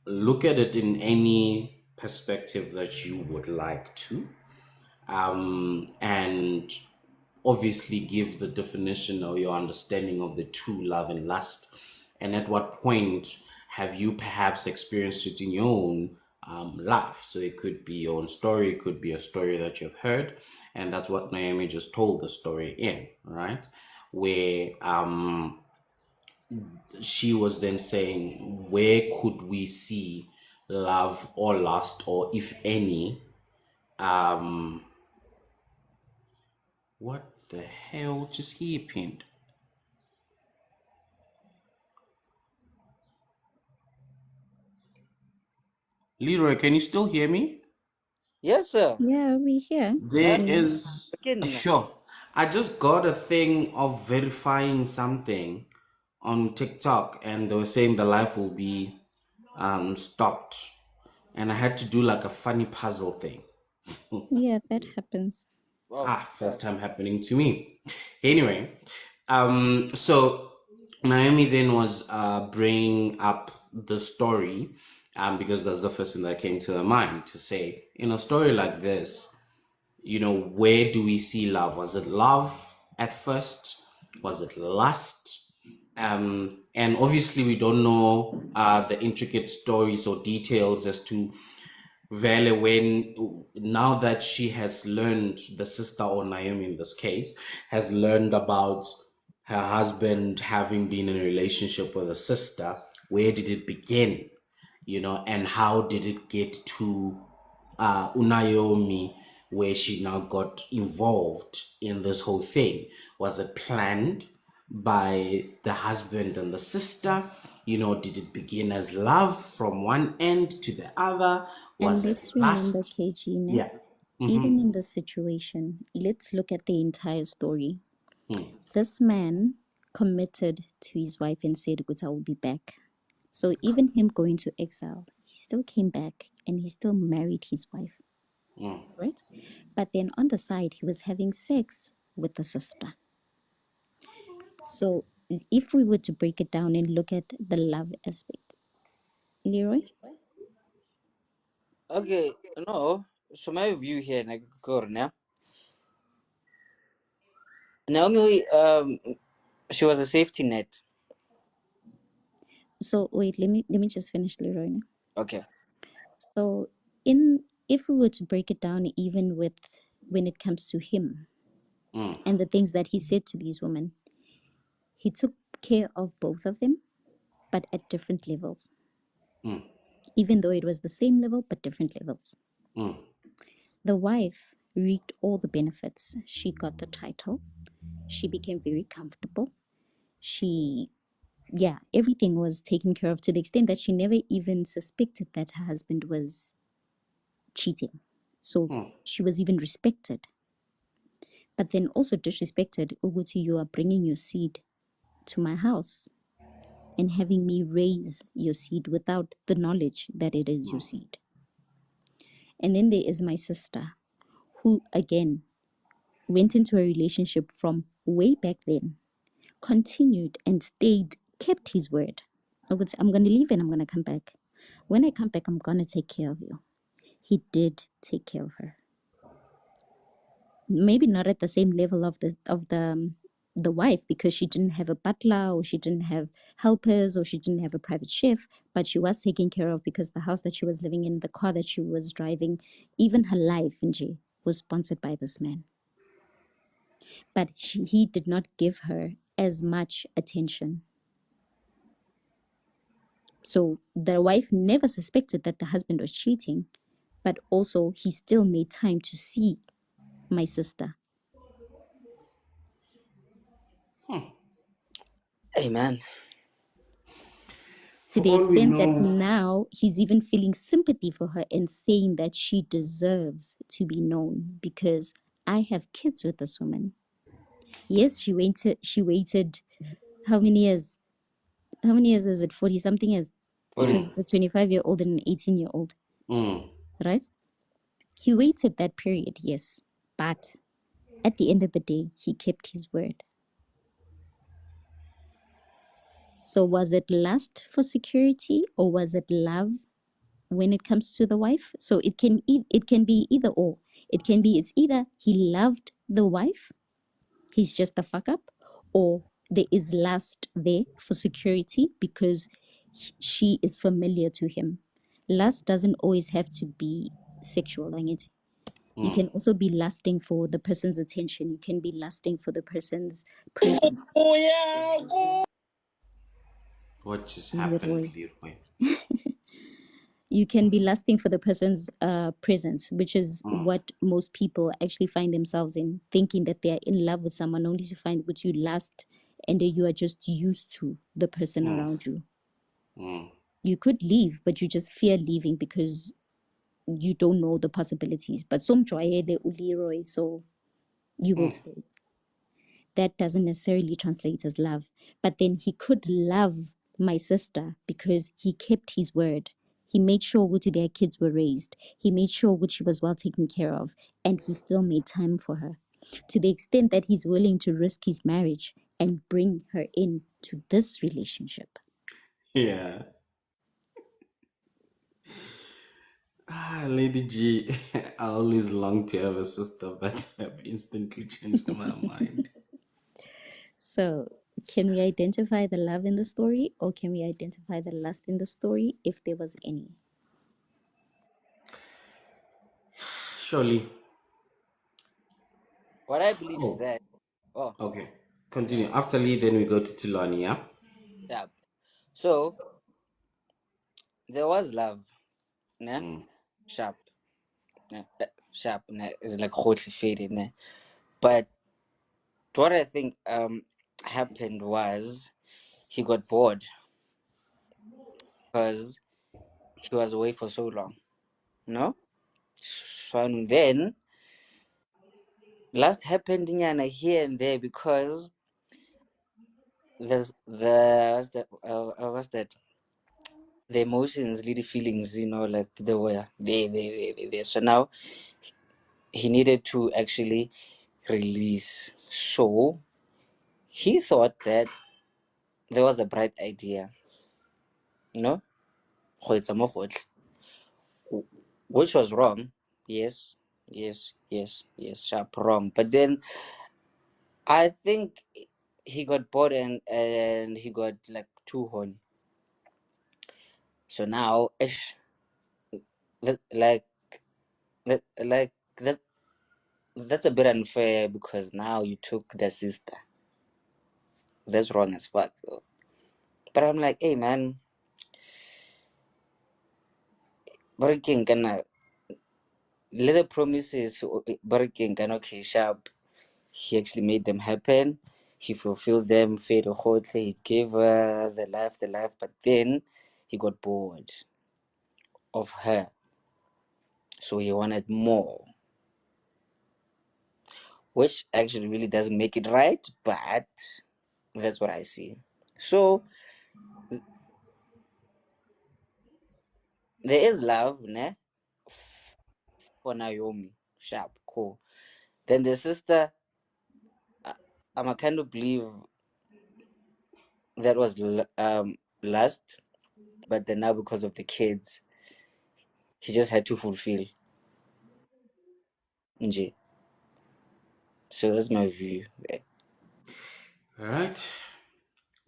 look at it in any perspective that you would like to, and obviously give the definition or your understanding of the two, love and lust, and at what point have you perhaps experienced it in your own life. So it could be your own story, it could be a story that you've heard, and that's what Naomi just told the story in, right? Where she was then saying, where could we see love or lust, or if any, what the hell just happened? Leroy, can you still hear me? Yes, sir. Yeah, we here. There Yeah. is, Again. sure. I just got a thing of verifying something on TikTok, and they were saying the live will be stopped, and I had to do like a funny puzzle thing. Yeah, that happens. Wow. First time happening to me. Anyway, so Naomi then was bringing up the story, because that's the first thing that came to her mind to say, in a story like this, where do we see love? Was it love at first? Was it lust? And obviously, we don't know the intricate stories or details as to Vele, when now that she has learned, the sister, or Naomi in this case, has learned about her husband having been in a relationship with a sister, where did it begin? And how did it get to Unayomi, where she now got involved in this whole thing? Was it planned by the husband and the sister? Did it begin as love from one end to the other? And Was it let's remember, lust? KG, ne? Yeah. Even in this situation, let's look at the entire story. Hmm. This man committed to his wife and said, "Good, I will be back." So even him going to exile, he still came back and he still married his wife, Hmm. right? But then on the side, he was having sex with the sister. So if we were to break it down and look at the love aspect, Leroy, Okay, no. So my view here, Nagorna. Naomi, she was a safety net. so wait, let me just finish, Leroy. Okay. So in if we were to break it down, even with when it comes to him Hmm. and the things that he said to these women, he took care of both of them, but at different levels. Hmm. Even though it was the same level, but different levels. Hmm. The wife reaped all the benefits. She got the title. She became very comfortable. She, yeah, everything was taken care of to the extent that she never even suspected that her husband was cheating. So Hmm. she was even respected. But then also disrespected, Uguti, you are bringing your seed to my house and having me raise your seed without the knowledge that it is your seed. And then there is my sister, who again went into a relationship from way back then, continued and stayed, kept his word. I'm going to leave and I'm going to come back. When I come back, I'm going to take care of you. He did take care of her. Maybe not at the same level of the wife, because she didn't have a butler or she didn't have helpers or she didn't have a private chef, but she was taken care of because the house that she was living in, the car that she was driving, even her life in G was sponsored by this man. But he did not give her as much attention. So the wife never suspected that the husband was cheating, but also he still made time to see my sister, Amen. to For the all we extent that know, now he's even feeling sympathy for her and saying that she deserves to be known because I have kids with this woman. Yes, she waited how many years? How many years is it? 40 something years? Because 40. it's a 25-year-old and an 18-year-old, mm, right? He waited that period, yes. But at the end of the day, he kept his word. So was it lust for security or was it love when it comes to the wife. So it can be either or. It's either he loved the wife, he's just a fuck up, or there is lust there for security because she is familiar to him. Lust doesn't always have to be sexual, like it. You can also be lusting for the person's attention. You can be lusting for the person's presence. What just happened, Leroy. Leroy? You can be lusting for the person's presence, which is what most people actually find themselves in, thinking that they are in love with someone only to find what you lust, and then you are just used to the person around you. You could leave, but you just fear leaving because you don't know the possibilities. But some joy the Leroy, so you will stay. That doesn't necessarily translate as love. But then he could love my sister because he kept his word. He made sure which their kids were raised. He made sure which she was well taken care of. And he still made time for her. To the extent that he's willing to risk his marriage and bring her in to this relationship. Yeah. Lady G, I always long to have a sister, but I've instantly changed my mind. So, can we identify the love in the story, or can we identify the lust in the story if there was any? Surely. What I believe is Oh, that, oh, okay. Continue. After Lee, then we go to Tulani, yeah? sharp. So there was love, ne? Sharp, ne? Sharp, ne? It's like totally faded, ne? But what I think happened was he got bored because he was away for so long, no? So and then last happened in here and there because there's what's that the emotions lead feelings, like they were there. So now he needed to actually release. So he thought that there was a bright idea, no, which was wrong. Yes, yes, sharp wrong. But then I think he got bored and he got like too horny. So now, that, like that that's a bit unfair because now you took the sister. That's wrong as fuck. Though. But I'm like, hey man, breaking kana little promises, breaking kana okay sharp. He actually made them happen. He fulfilled them. Fade he gave her the life. But then he got bored of her, so he wanted more, which actually really doesn't make it right. But that's what I see. So there is love, ne, for Naomi. Sharp, cool. Then the sister, I'm a kind of believe that was lust, but then now because of the kids, he just had to fulfill. Nje. So that's my view there. All right.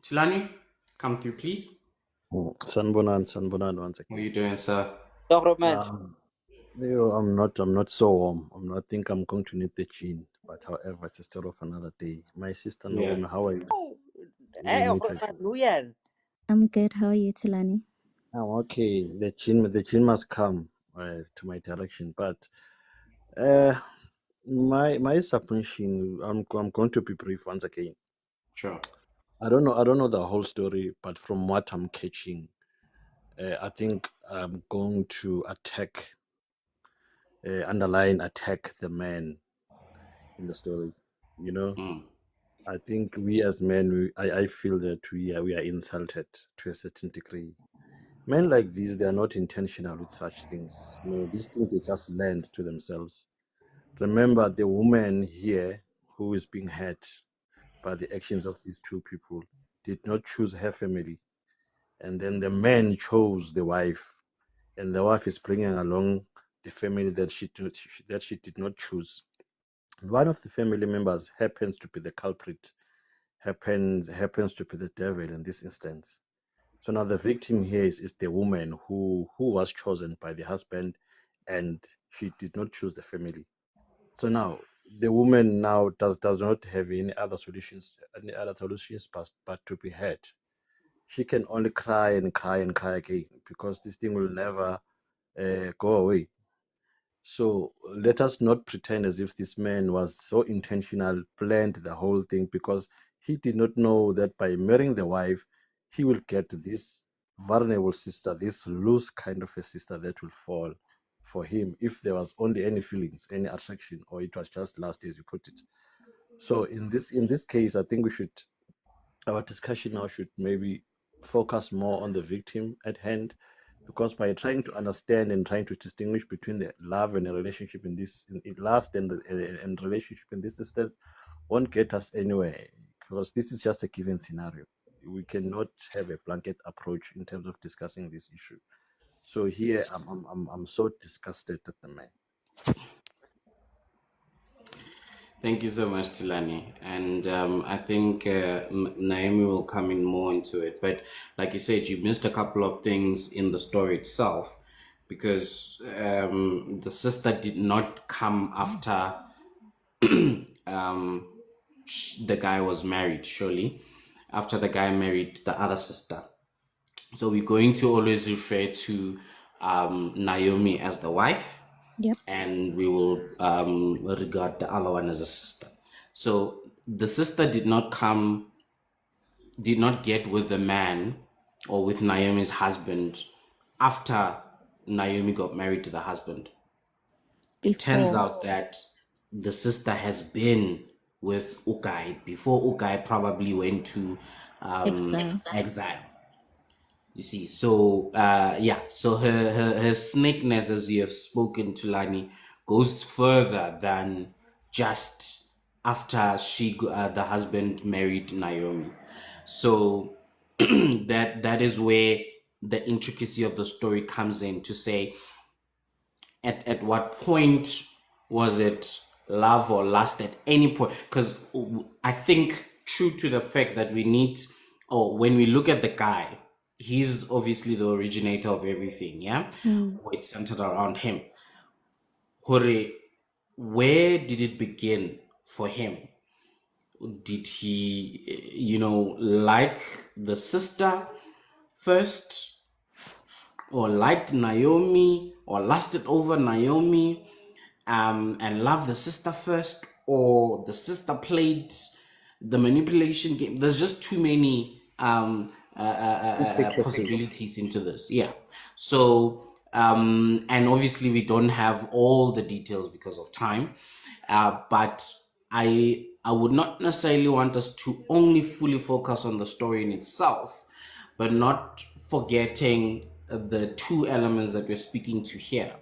Tulani, come through, please. Sanbonan once How are you again. doing, sir? So, man, I'm not so warm. I think I'm going to need the gin, but however, it's a story of another day. My sister Yeah. Naomi, how are you? We hey, meet again. Luyan. I'm good. How are you, Tulani? Okay. The gin must come to my direction, but uh, my submission, I'm going to be brief once again. Sure. I don't know the whole story, but from what I'm catching, I think I'm going to underline attack the man in the story. You know, I think we as men, I feel that we are insulted to a certain degree. Men like these, they are not intentional with such things. You know, these things they just land to themselves. Remember, the woman here who is being hurt by the actions of these two people did not choose her family, and then the man chose the wife, and the wife is bringing along the family that she did not choose. One of the family members happens to be the culprit, happens to be the devil in this instance. So now the victim here is the woman who was chosen by the husband, and she did not choose the family. So now the woman now does not have any other solutions but to be heard. She can only cry and cry and cry again, because this thing will never go away. So let us not pretend as if this man was so intentional, planned the whole thing, because he did not know that by marrying the wife, he will get this vulnerable sister, this loose kind of a sister that will fall for him if there was only any feelings, any attraction, or it was just lust, as you put it. So in this case, I think our discussion now should maybe focus more on the victim at hand, because by trying to understand and trying to distinguish between the love and a relationship in lust and relationship in this instance won't get us anywhere, because this is just a given scenario. We cannot have a blanket approach in terms of discussing this issue. So here I'm so disgusted at the man. Thank you so much, Tilani. And I think Naomi will come in more into it. But like you said, you missed a couple of things in the story itself, because the sister did not come after the guy was married, surely, after the guy married the other sister. So we're going to always refer to Naomi as the wife, Yep. and we will regard the other one as a sister. So the sister did not get with the man or with Naomi's husband after Naomi got married to the husband. It turns Before. out that the sister has been with Ukai before Ukai probably went to Exile. exile. You see, so so her snakeness, as you have spoken to Lani, goes further than just after the husband married Naomi. So that is where the intricacy of the story comes in, to say at what point was it love or lust at any point, because I think, true to the fact that we need, or when we look at the guy, he's obviously the originator of everything, yeah. It's centered around him. Hore, where did it begin for him? Did he like the sister first, or liked Naomi, or lusted over Naomi, and loved the sister first, or the sister played the manipulation game? There's just too many Intricacies. possibilities into this. Yeah. So, and obviously we don't have all the details because of time, but I would not necessarily want us to only fully focus on the story in itself, but not forgetting the two elements that we're speaking to here.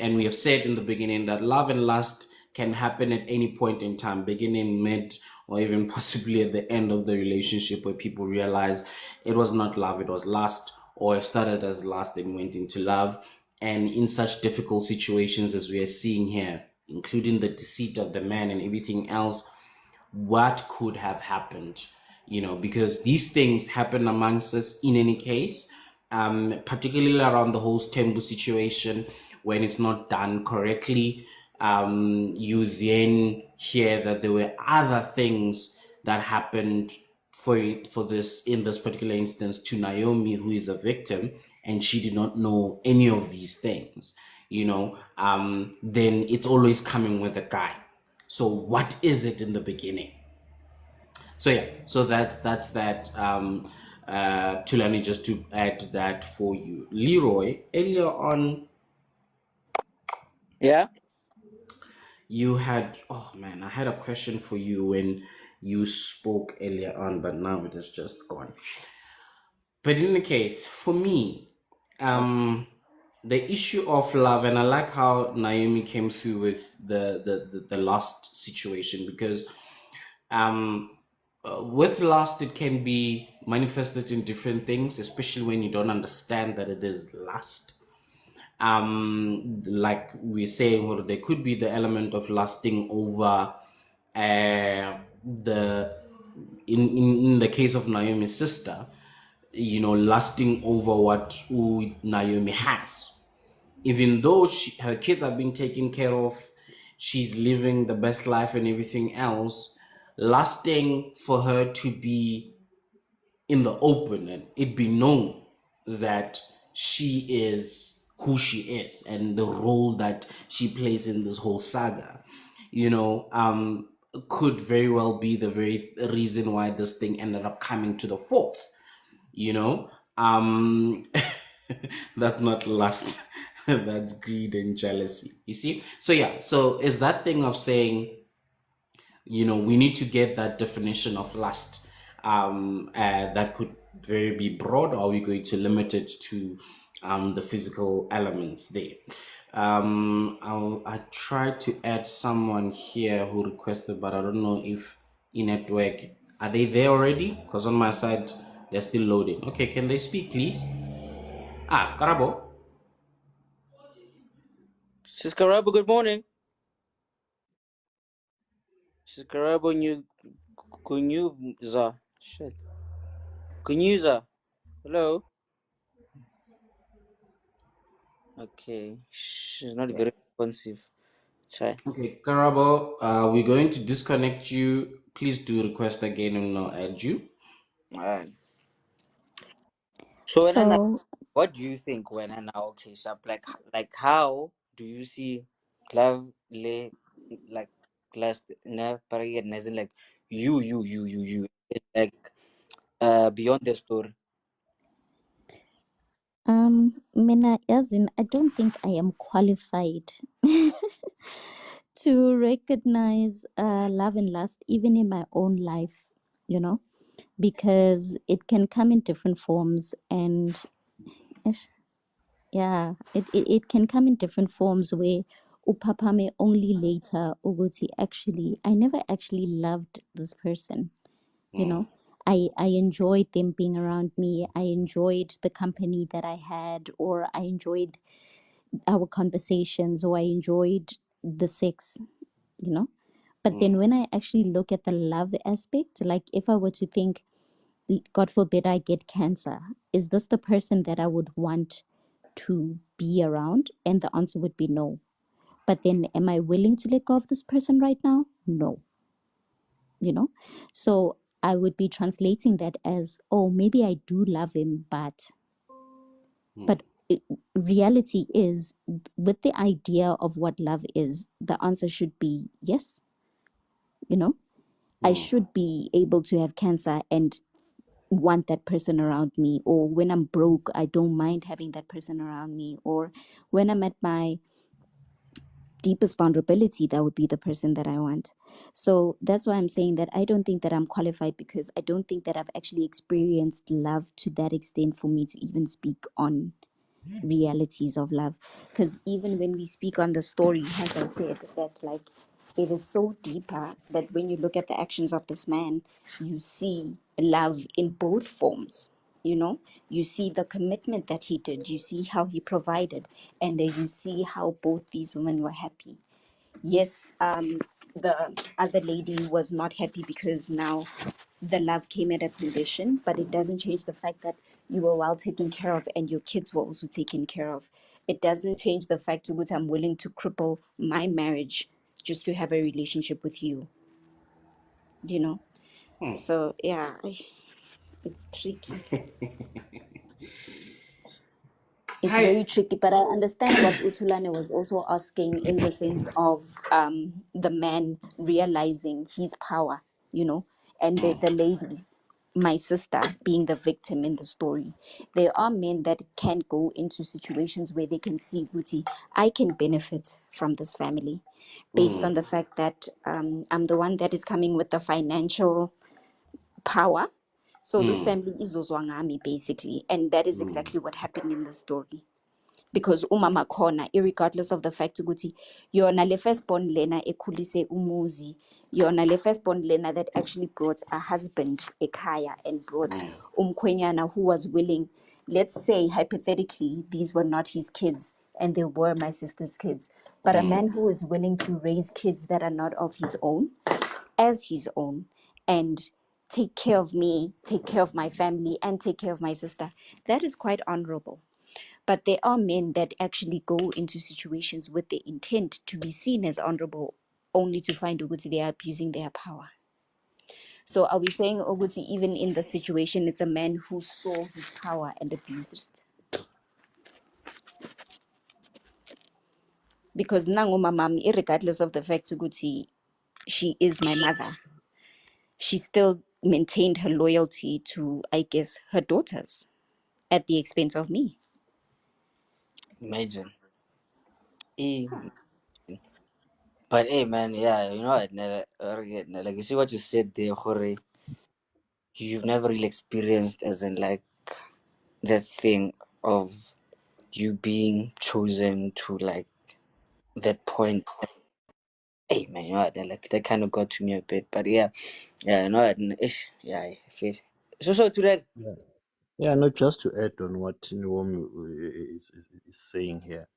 And we have said in the beginning that love and lust can happen at any point in time, beginning, mid, or even possibly at the end of the relationship, where people realize it was not love, it was lust, or it started as lust and went into love. And in such difficult situations as we are seeing here, including the deceit of the man and everything else, what could have happened? Because these things happen amongst us in any case, particularly around the whole Stembu situation. When it's not done correctly, you then hear that there were other things that happened for this, in this particular instance, to Naomi, who is a victim, and she did not know any of these things. Then it's always coming with a guy. So what is it in the beginning? So yeah, so that's that. Tulani, just to add that for you. Leroy, earlier on, Yeah. you had, oh man, I had a question for you when you spoke earlier on, but now it is just gone. But in the case, for me, the issue of love, and I like how Naomi came through with the last situation, because with lust, it can be manifested in different things, especially when you don't understand that it is lust. Like we're saying, or there could be the element of lusting over the in the case of Naomi's sister, lusting over what Naomi has, even though her kids are being taken care of, she's living the best life and everything else, lusting for her to be in the open and it be known that she is who she is and the role that she plays in this whole saga, could very well be the very reason why this thing ended up coming to the fore. you know um that's not lust. That's greed and jealousy, you see. So yeah, so is that thing of saying, we need to get that definition of lust. That could very be broad, or are we going to limit it to the physical elements there? I tried to add someone here who requested, but I don't know if in network, are they there already? Because on my side they're still loading. Okay, can they speak, please? Karabo. Siskarabu, good morning. Siskarabu, Kunyuza. Shit. Kunyuza. Hello. Okay. She's not very responsive. Try. Okay, Karabo, we're going to disconnect you. Please do request again and I'll add you. Alright. So So, what do you think when I now okay, sharp? Like how do you see love like last never as in like you like beyond the story. Mina, as in, I don't think I am qualified to recognize love and lust, even in my own life, you know, because it can come in different forms. And ish, yeah, it can come in different forms where upapa may only later uguti actually, I never actually loved this person, you know. I enjoyed them being around me. I enjoyed the company that I had, or I enjoyed our conversations, or I enjoyed the sex, you know. But then when I actually look at the love aspect, like if I were to think, God forbid I get cancer, is this the person that I would want to be around? And the answer would be no. But then am I willing to let go of this person right now? No, you know? So I would be translating that as, oh, maybe I do love him, but reality is, with the idea of what love is, the answer should be yes, you know? I should be able to have cancer and want that person around me, or when I'm broke I don't mind having that person around me, or when I'm at my deepest vulnerability, that would be the person that I want. So that's why I'm saying that I don't think that I'm qualified, because I don't think that I've actually experienced love to that extent for me to even speak on realities of love. Because even when we speak on the story, as I said, that like it is so deeper that when you look at the actions of this man, you see love in both forms. You know, you see the commitment that he did, you see how he provided, and then you see how both these women were happy. Yes, the other lady was not happy because now the love came at a condition, but it doesn't change the fact that you were well taken care of and your kids were also taken care of. It doesn't change the fact to which I'm willing to cripple my marriage just to have a relationship with you, you know? So, yeah, it's tricky. It's Hi. very tricky, but I understand what Utulane was also asking, in the sense of the man realizing his power, you know, and the lady, my sister, being the victim in the story. There are men that can go into situations where they can see, Guti, I can benefit from this family based on the fact that I'm the one that is coming with the financial power. So this family is Ozwangami, basically. And that is exactly what happened in the story, because umama khona, irregardless of the fact ukuthi yona le firstborn lena ekhulise umuzi, yona le firstborn lena that actually brought a husband ekhaya and brought umkhwenyana who was willing, let's say hypothetically these were not his kids and they were my sister's kids. But a man who is willing to raise kids that are not of his own as his own, and take care of me, take care of my family, and take care of my sister, that is quite honorable. But there are men that actually go into situations with the intent to be seen as honorable, only to find Uguti they are abusing their power. So are we saying Uguti, even in the situation, it's a man who saw his power and abused it? Because nango mamam, irregardless of the fact Uguti, she is my mother, she still maintained her loyalty to, I guess, her daughters at the expense of me. Imagine. But hey, man, yeah, you know what? Like you see what you said there, Jorge. You've never really experienced, as in like that thing of you being chosen to like that point. Hey, man, you know what? Like that kind of got to me a bit. But yeah, you know what? Ish, yeah, I feel. So to that. Yeah. Yeah, not just to add on what Naomi is saying here,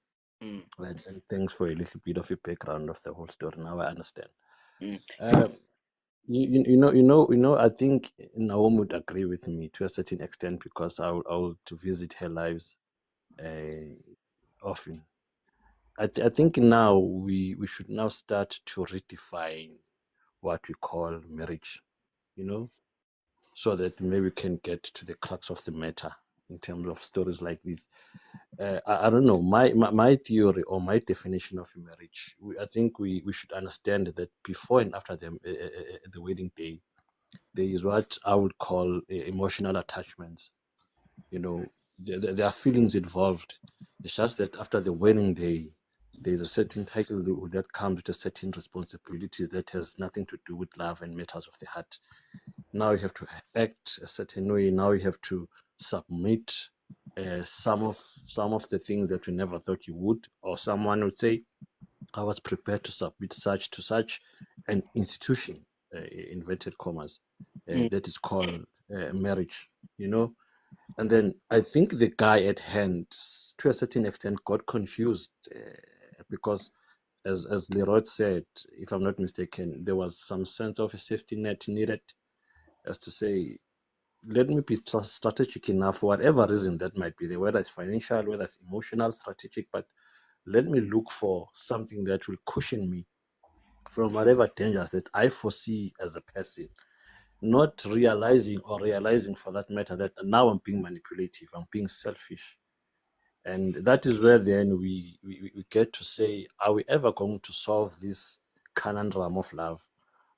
Mm, and thanks for a little bit of a background of the whole story. Now I understand. mm, Uh, I think Naomi would agree with me to a certain extent because I will to visit her lives often. I think now we should now start to redefine what we call marriage, you know, so that maybe we can get to the crux of the matter in terms of stories like this. I don't know, my theory or my definition of marriage. I think we should understand that before and after the wedding day, there is what I would call emotional attachments. You know, there are feelings involved. It's just that after the wedding day, there's a certain title that comes with a certain responsibility that has nothing to do with love and matters of the heart. Now you have to act a certain way. Now you have to submit some of the things that you never thought you would, or someone would say, I was prepared to submit such to such an institution, inverted commas, mm, that is called marriage, you know. And then I think the guy at hand, to a certain extent, got confused because, as Leroy said, if I'm not mistaken, there was some sense of a safety net needed, as to say, let me be strategic enough for whatever reason that might be there, whether it's financial, whether it's emotional, strategic, but let me look for something that will cushion me from whatever dangers that I foresee as a person, not realizing for that matter that now I'm being manipulative, I'm being selfish. And that is where then we get to say, are we ever going to solve this conundrum of love?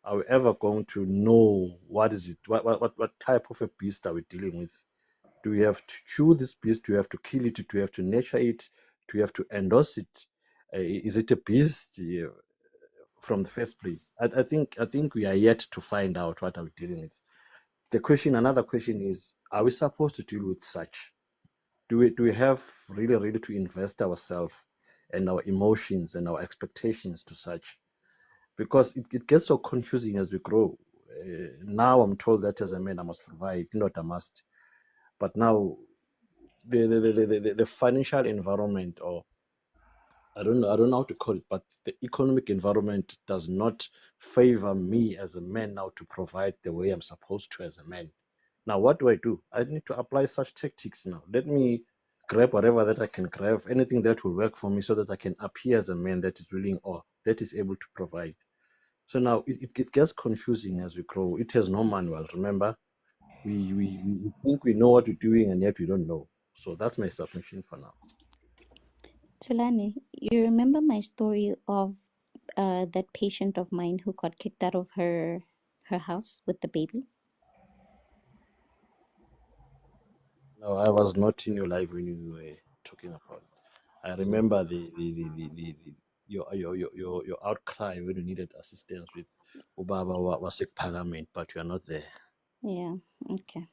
Are we ever going to know what is it, what type of a beast are we dealing with? Do we have to chew this beast? Do we have to kill it? Do we have to nurture it? Do we have to endorse it? Is it a beast from the first place? I think we are yet to find out what are we dealing with. Another question is, are we supposed to deal with such? Do we have really to invest ourselves and our emotions and our expectations to such? Because it gets so confusing as we grow. Now I'm told that as a man I must provide, not a must. But now the financial environment, or I don't know how to call it, but the economic environment does not favor me as a man now to provide the way I'm supposed to as a man. Now what do? I need to apply such tactics now. Let me grab whatever that I can grab, anything that will work for me so that I can appear as a man that is willing or that is able to provide. So now it gets confusing as we grow. It has no manual. Remember, we think we know what we're doing and yet we don't know. So that's my submission for now. Tulani, you remember my story of that patient of mine who got kicked out of her house with the baby? No, I was not in your life when you were talking about it. I remember your outcry when you needed assistance with Ubaba Wasik Parliament, but you are not there. Yeah, okay.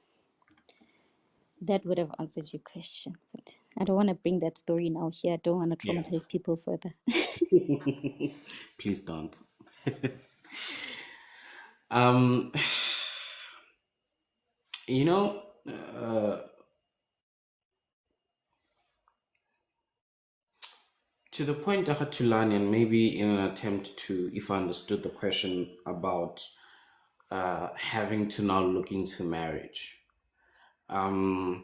That would have answered your question, but I don't want to bring that story now here. I don't want to Yeah. traumatize people further. Please don't. um, you know, To the point, Ahatulani, and maybe in an attempt to, if I understood the question about having to now look into marriage, I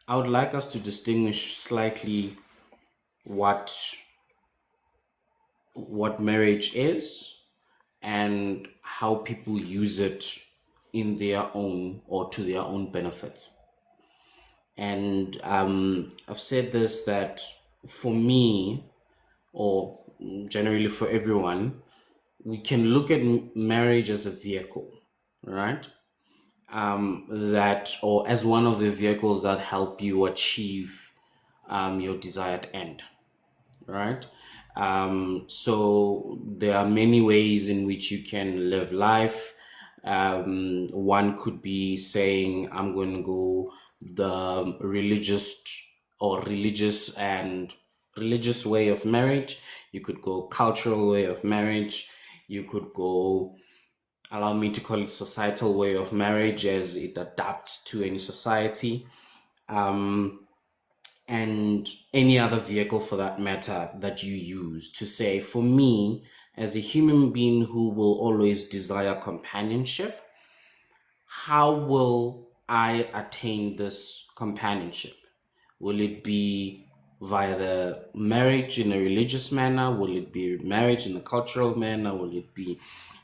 would like us to distinguish slightly what marriage is and how people use it in their own or to their own benefit. And I've said this, that for me, or generally for everyone, we can look at marriage as a vehicle, right? That, or as one of the vehicles that help you achieve your desired end, right? So there are many ways in which you can live life. One could be saying, I'm going to go the religious way of marriage. You could go cultural way of marriage. You could go, allow me to call it, societal way of marriage, as it adapts to any society. And any other vehicle for that matter that you use to say, for me, as a human being who will always desire companionship, how will I attain this companionship? Will it be via the marriage in a religious manner? Will it be marriage in a cultural manner? Will it be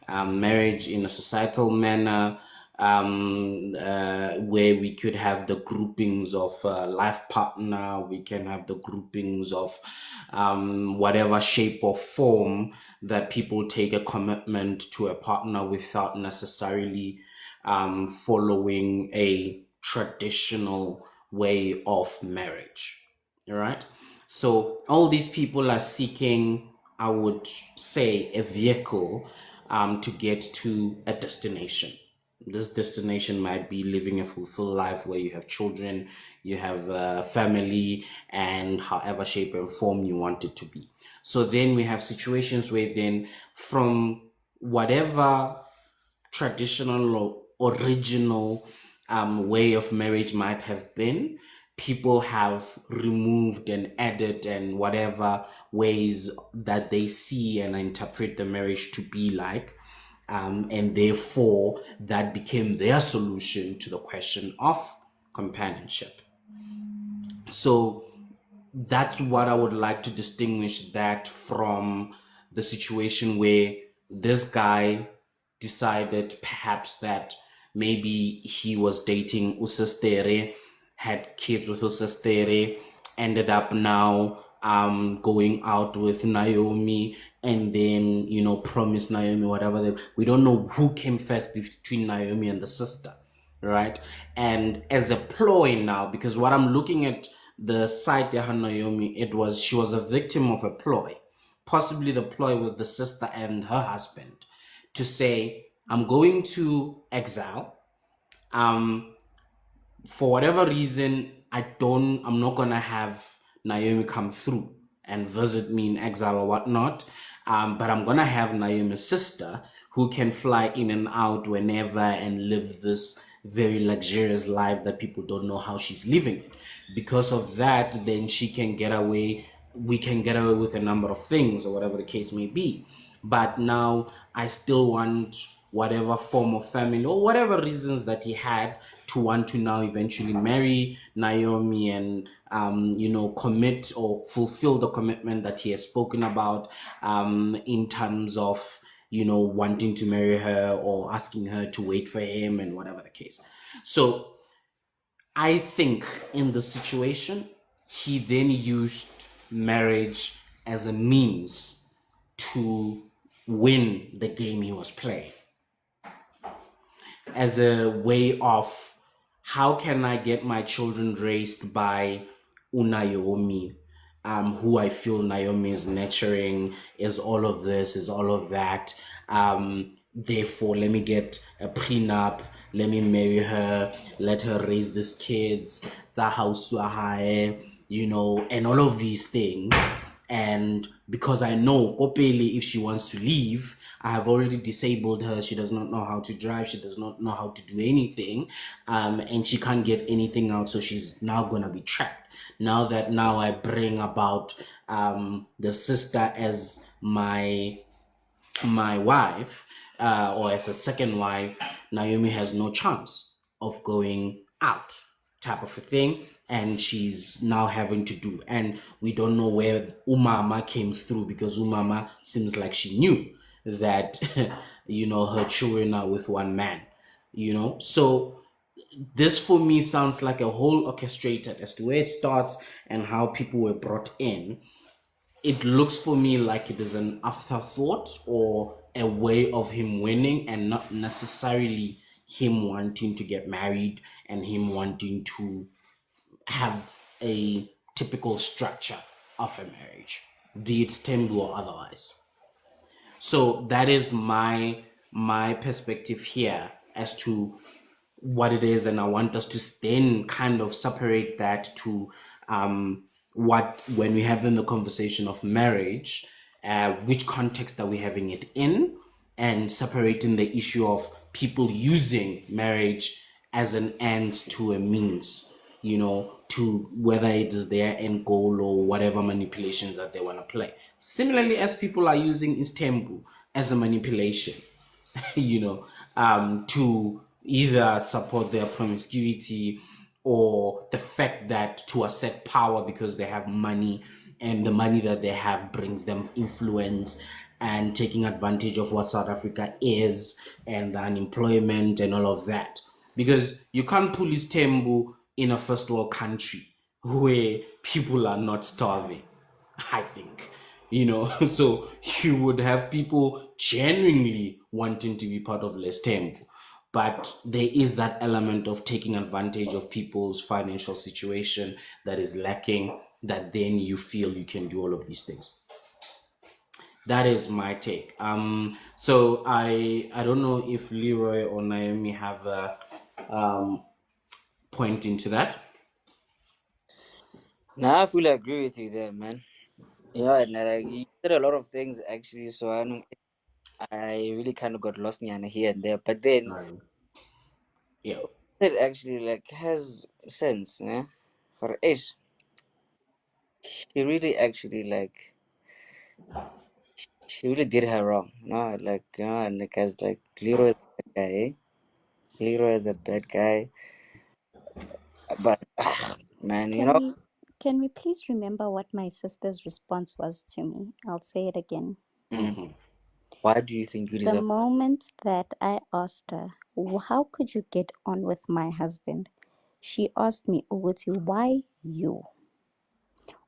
marriage in a societal manner? Where we could have the groupings of life partner, we can have the groupings of whatever shape or form that people take a commitment to a partner without necessarily following a traditional way of marriage. All right. So all these people are seeking, I would say, a vehicle to get to a destination. This destination might be living a fulfilled life where you have children, you have a family, and however shape and form you want it to be. So then we have situations where then from whatever traditional or original way of marriage might have been, people have removed and added and whatever ways that they see and interpret the marriage to be like. And therefore, that became their solution to the question of companionship. So that's what I would like to distinguish that from the situation where this guy decided perhaps that maybe he was dating Usastere, had kids with Usastere, ended up now going out with Naomi, and then, you know, promised Naomi whatever. We don't know who came first between Naomi and the sister, right? And as a ploy now, because what I'm looking at the side of Naomi, she was a victim of a ploy, possibly the ploy with the sister and her husband, to say, I'm going to exile. For whatever reason, I'm not gonna have Naomi come through and visit me in exile or whatnot. But I'm gonna have Naomi's sister who can fly in and out whenever and live this very luxurious life that people don't know how she's living it. Because of that, then we can get away with a number of things or whatever the case may be. But now I still want whatever form of family or whatever reasons that he had to want to now eventually marry Naomi and commit or fulfill the commitment that he has spoken about in terms of wanting to marry her or asking her to wait for him and whatever the case. So I think in the situation, he then used marriage as a means to win the game he was playing, as a way of, how can I get my children raised by Naomi, who I feel Naomi is nurturing, is all of this, is all of that. Therefore, let me get a prenup, let me marry her, let her raise these kids, and all of these things. And because I know Kopeli, if she wants to leave, I have already disabled her. She does not know how to drive. She does not know how to do anything. And she can't get anything out. So she's now going to be trapped. Now I bring about the sister as my wife, or as a second wife, Naomi has no chance of going out, type of a thing. And she's now having to do. And we don't know where Umama came through, because Umama seems like she knew that, her children are with one man, So this for me sounds like a whole orchestrated as to where it starts and how people were brought in. It looks for me like it is an afterthought or a way of him winning, and not necessarily him wanting to get married and him wanting to have a typical structure of a marriage, be it STEM or otherwise. So that is my perspective here as to what it is, and I want us to then kind of separate that to what, when we're having the conversation of marriage, which context are we having it in, and separating the issue of people using marriage as an end to a means, to whether it is their end goal or whatever manipulations that they want to play. Similarly, as people are using Istanbul as a manipulation, to either support their promiscuity, or the fact that to assert power because they have money, and the money that they have brings them influence, and taking advantage of what South Africa is, and the unemployment and all of that. Because you can't police Tembu in a first world country where people are not starving, I think. So you would have people genuinely wanting to be part of Lestempo, but there is that element of taking advantage of people's financial situation that is lacking, that then you feel you can do all of these things. That is my take. So I don't know if Leroy or Naomi have a point into that. Now I fully agree with you there, man. And like, you said a lot of things actually, so I really kind of got lost here and there. But then Right. Yeah. it actually like has sense, yeah. For Ish, she really actually like she really did her wrong, no? Like and because like Leroy is a bad guy, eh? Leroy is a bad guy, but man, Can we please remember what my sister's response was to me? I'll say it again. mm, why do you think you The deserve? moment that I asked her, how could you get on with my husband? She asked me, Uguti, why you?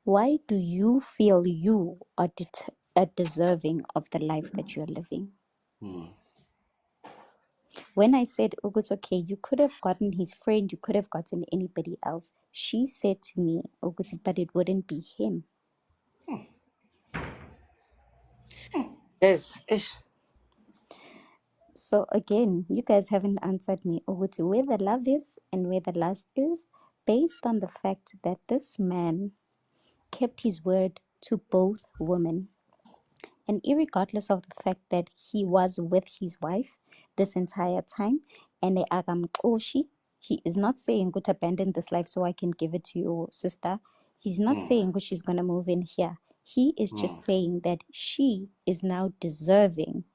Why do you feel you are deserving of the life that you're living? When I said, Uguti, okay, you could have gotten his friend, you could have gotten anybody else. She said to me, Uguti, but it wouldn't be him. Yes, Ish. So again, you guys haven't answered me over to where the love is and where the lust is, based on the fact that this man kept his word to both women. And irregardless of the fact that he was with his wife this entire time, and he is not saying, "Good, abandon this life so I can give it to your sister." He's not saying, "Good, she's gonna move in here." He is just saying that she is now deserving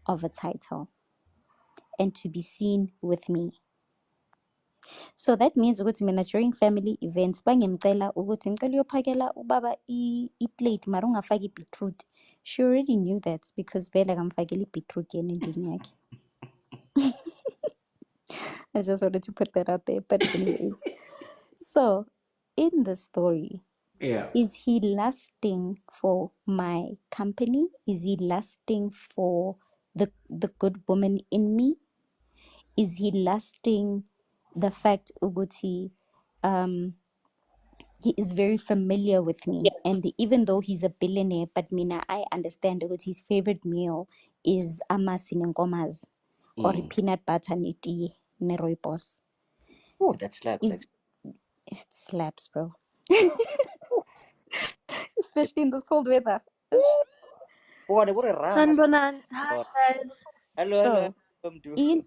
of a title and to be seen with me. So that means ukuthi mina during family events bangimcela ukuthi ngicela uyophakela ubaba iplate mara ungafaki beetroot. She already knew that because vele kamfakeli beetroot yena endlini yakhe. I just wanted to put that out there. But anyways, so in the story, Yeah. is he lusting for my company? Is he lusting for the good woman in me? Is he lusting the fact Uguti he is very familiar with me, and even though he's a billionaire, but mina I understand that his favorite meal is amasi nenkomas or peanut butter neti ne rooibos. Oh, that slaps Is actually. it slaps, bro. especially in this cold weather. Sanbonan, hi guys. Hello. So Welcome to. in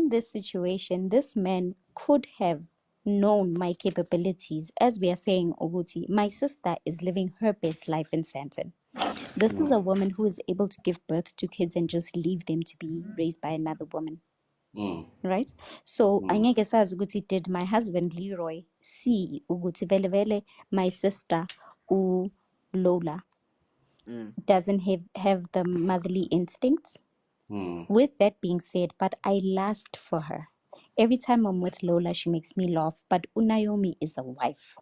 this situation, this man could have known my capabilities. As we are saying, Oguti, my sister is living her best life in Santon. This is a woman who is able to give birth to kids and just leave them to be raised by another woman. Right? So angeke sazi ukuthi did my husband Leroy see ukuthi vele vele my sister Lola doesn't have the motherly instincts. With that being said, but I lust for her. Every time I'm with Lola, she makes me laugh. But Unayomi is a wife.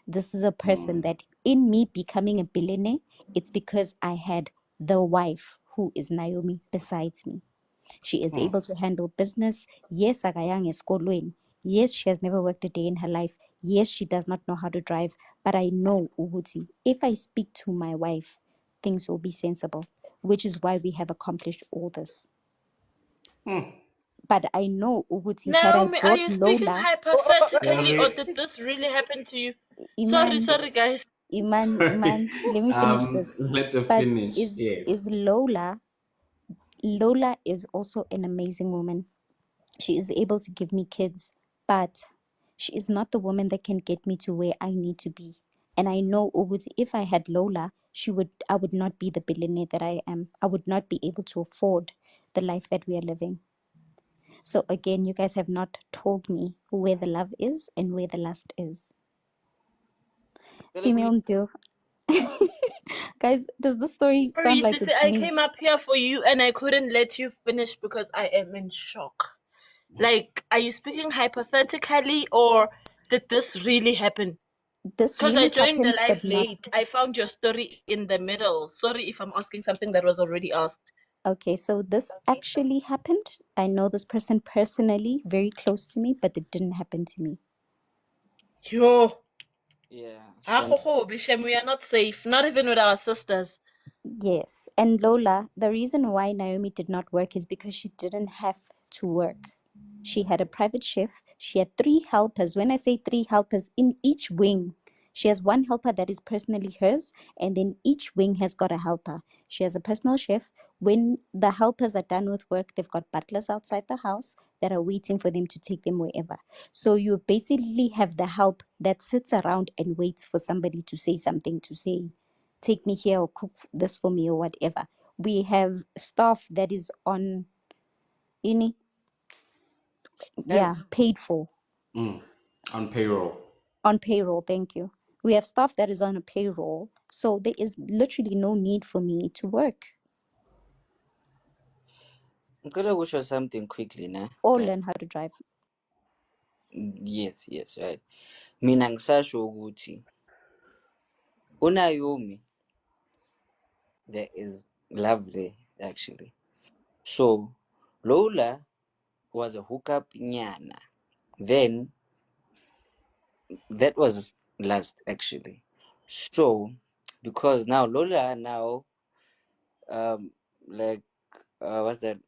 This is a person that in me becoming a billionaire, it's because I had the wife who is Naomi besides me. She is able to handle business. Yes, akayang esikolweni. Yes, she has never worked a day in her life. Yes, she does not know how to drive. But I know Uguti, if I speak to my wife, things will be sensible, which is why we have accomplished all this. But I know Uguti, had I Naomi, are brought you speaking Lola, hypothetically or did this really happen to you? Iman, Sorry guys. Iman, let me finish this. Let her But finish. Yeah. is Lola is also an amazing woman. She is able to give me kids, but she is not the woman that can get me to where I need to be. And I know Uguti, if I had Lola, I would not be the billionaire that I am. I would not be able to afford the life that we are living. So again, you guys have not told me where the love is and where the lust is. Let me. Female do. Guys, does the story sound Sorry, like Titi, it's I me? came up here for you and I couldn't let you finish because I am in shock. Like, are you speaking hypothetically or did this really happen? This Because I really joined the happened, live but not. late. I found your story in the middle. Sorry if I'm asking something that was already asked. Okay, so this actually happened. I know this person personally, very close to me, but it didn't happen to me. Yo. Yeah. Ah, So Bishem, we are not safe. Not even with our sisters. Yes, and Lola, the reason why Naomi did not work is because she didn't have to work. She had a private chef. She had 3 helpers. When I say 3 helpers, in each wing, she has one helper that is personally hers, and then each wing has got a helper. She has a personal chef. When the helpers are done with work, they've got butlers outside the house that are waiting for them to take them wherever. So you basically have the help that sits around and waits for somebody to say something to say, take me here or cook this for me or whatever. We have staff that is on any guys, paid for On payroll. on payroll. Thank you. We have staff that is on a payroll, so there is literally no need for me to work I'm gonna show something quickly now. or Okay. learn how to drive. Yes, right. Mina ngisasho ukuthi uNaomi, there is love there actually. So Lola was a hookup nyana. Then that was last actually. So because now Lola now like what's that,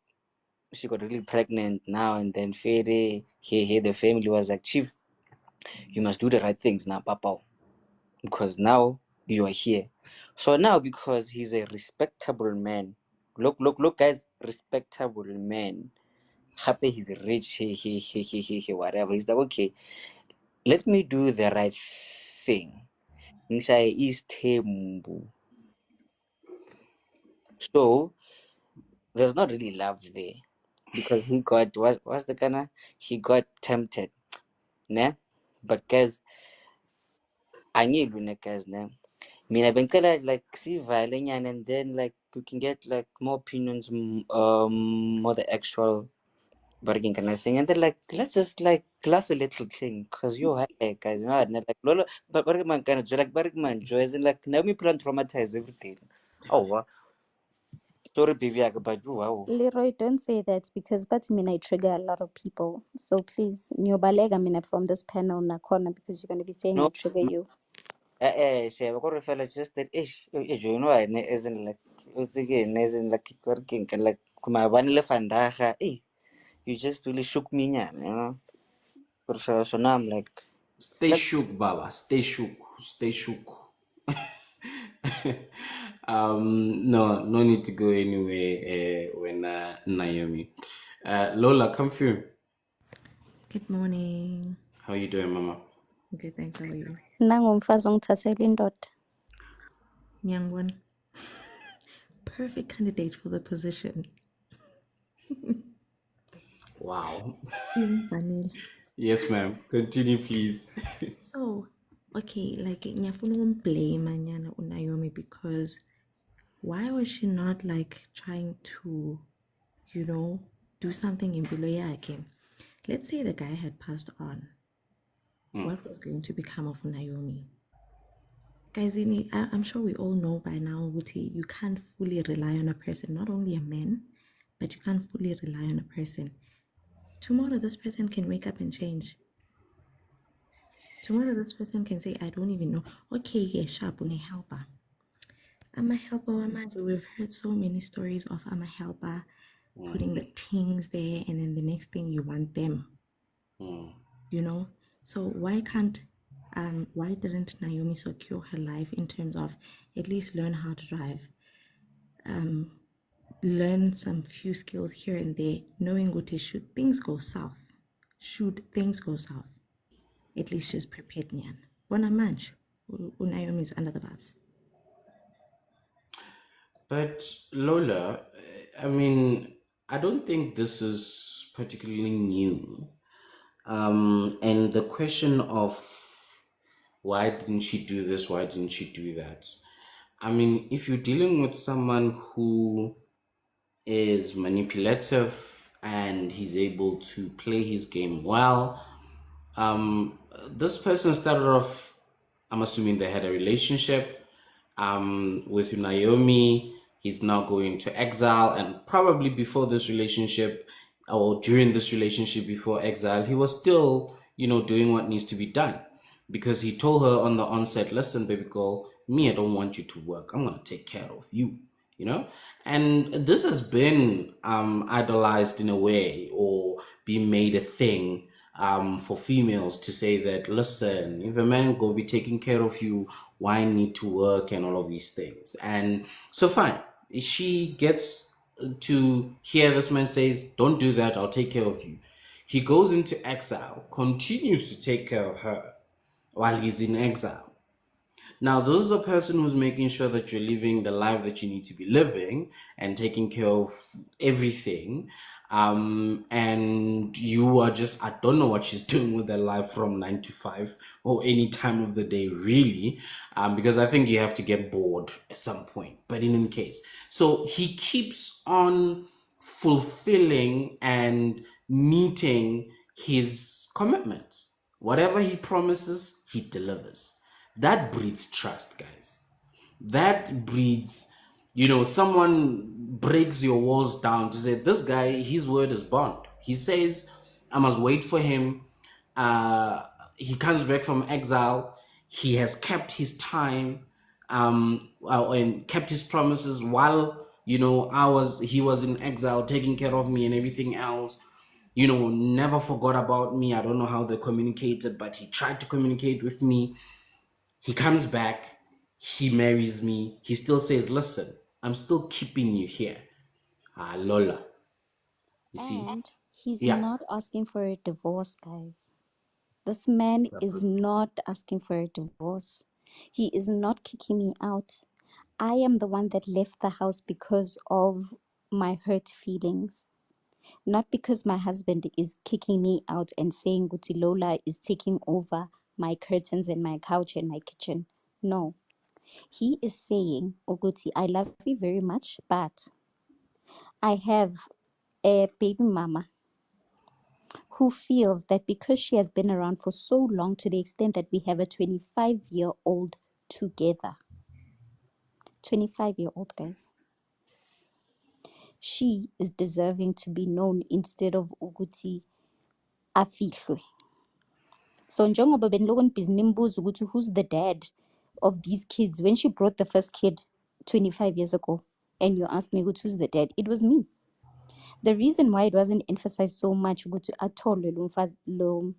she got really pregnant now, and then Fede here the family was like, Chief, you must do the right things now, Papa, because now you are here. So now because he's a respectable man, look guys, respectable man. Happy he's rich, he whatever. He's like, okay, let me do the right thing. Ngishaye isithembu. So there's not really love there because he got what's the kind, he got tempted, ne? But guys, angilwi ne guys, ne? Mina bengicela like sivale nyana, and then like we can get like more opinions, more the actual bargain kind of thing, and then like let's just like laugh a little thing, cause yo, hey guys, you know, and like lolo, but bargain kind of like bargain joy, as in like now me plan traumatize everything. Oh, what? Sorry, baby, I but wow. Leroy, don't say that because but mean I trigger a lot of people. So please, nyobalega mina from this panel na corner because you're gonna be saying I No, trigger you. sheba ko fella just that ish, you know, I as in like what's again, as in like working like kuma vanile fandaga, eh, you just really shook me, nyan, you know. So now I'm Stay like shook, Baba. Stay shook. Stay shook. No need to go anywhere when Naomi. Lola, come through. Good morning. How you doing, Mama? Good, thanks. How are you? Nangumfazi ongithathela indoda. Nyangwan. Perfect candidate for the position. Wow. Vanille. Yes, ma'am. Continue, please. So, okay, like ngiyafuna blame anyana uNaomi because why was she not like trying to, do something in below yakhe? Let's say the guy had passed on. What was going to become of Naomi? Guys, I'm sure we all know by now, Wuti, you can't fully rely on a person, not only a man, but you can't fully rely on a person. Tomorrow, this person can wake up and change. Tomorrow, this person can say, I don't even know. Okay, yeah, sharp, I'm a helper. I'm a helper. We've heard so many stories of I'm a helper putting the things there, and then the next thing you want them. So why didn't Naomi secure her life in terms of at least learn how to drive, learn some few skills here and there, knowing what is should things go south, at least she's prepared. Nyan bona manje Naomi is under the bus. But Lola, I mean, I don't think this is particularly new. And the question of why didn't she do this? Why didn't she do that? I mean, if you're dealing with someone who is manipulative and he's able to play his game well, this person started off, I'm assuming they had a relationship with Naomi. He's now going to exile, and probably before this relationship or during this relationship before exile, he was still, doing what needs to be done, because he told her on the onset, listen, baby girl, me, I don't want you to work. I'm going to take care of you, and this has been idolized in a way, or being made a thing for females to say that, listen, if a man go be taking care of you, why need to work and all of these things? And so fine, she gets to hear this man says, don't do that, I'll take care of you. He goes into exile, continues to take care of her while he's in exile. Now, this is a person who's making sure that you're living the life that you need to be living and taking care of everything. And you are just, I don't know what she's doing with her life from 9 to 5 or any time of the day, really, because I think you have to get bored at some point. But in any case, so he keeps on fulfilling and meeting his commitments. Whatever he promises, he delivers. That breeds trust, guys. That breeds, someone breaks your walls down to say, this guy, his word is bond. He says, I must wait for him. He comes back from exile. He has kept his time and kept his promises while, he was in exile, taking care of me and everything else. Never forgot about me. I don't know how they communicated, but he tried to communicate with me. He comes back, he marries me. He still says, listen, I'm still keeping you here. Lola. You see? And he's Yeah. not asking for a divorce, guys. This man is not asking for a divorce. He is not kicking me out. I am the one that left the house because of my hurt feelings. Not because my husband is kicking me out and saying Guti Lola is taking over my curtains and my couch and my kitchen. No. He is saying, Oguti, I love you very much, but I have a baby mama who feels that because she has been around for so long, to the extent that we have a 25-year-old together. 25-year-old, guys. She is deserving to be known instead of Uguti afihlwe. So njengoba beniloko nibhizinimbuza ukuthi who's the dad of these kids, when she brought the first kid 25 years ago, and you asked me who's the dad, it was me. The reason why it wasn't emphasized so much ukuthi atholwe lo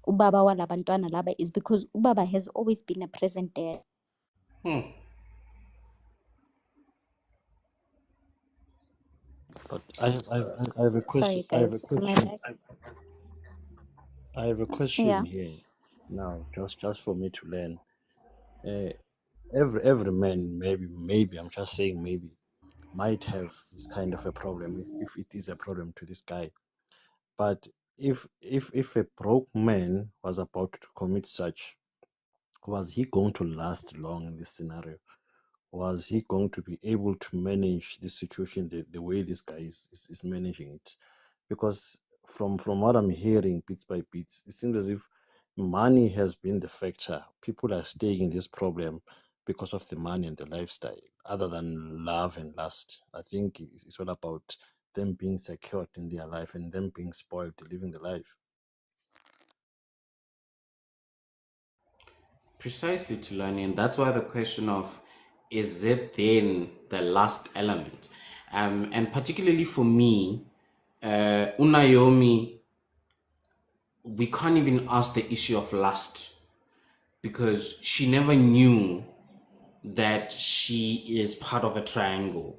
ubaba walabantwana laba is because ubaba has always been a present dad. But I have a question. Sorry, guys. Am I back? I have a Yeah. question here now, just for me to learn. Uh, every man, maybe I'm just saying maybe, might have this kind of a problem if it is a problem to this guy. But if a broke man was about to commit such, was he going to last long in this scenario? Was he going to be able to manage this situation the way this guy is managing it? Because from what I'm hearing bits by bits, it seems as if money has been the factor. People are staying in this problem because of the money and the lifestyle, other than love and lust. I think it's all about them being secured in their life and them being spoiled, living the life. Precisely, Tulani, and that's why the question of is it then the last element, and particularly for me, Unayomi, we can't even ask the issue of lust because she never knew that she is part of a triangle.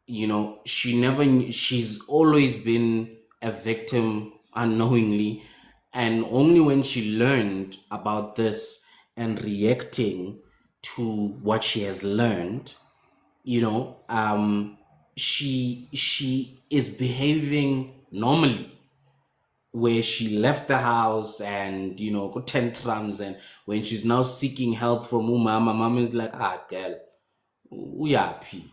You know, she's always been a victim unknowingly, and only when she learned about this and reacting to what she has learned, you know, she is behaving normally, where she left the house and got tantrums, and when she's now seeking help from mama is like, girl, uyaphi,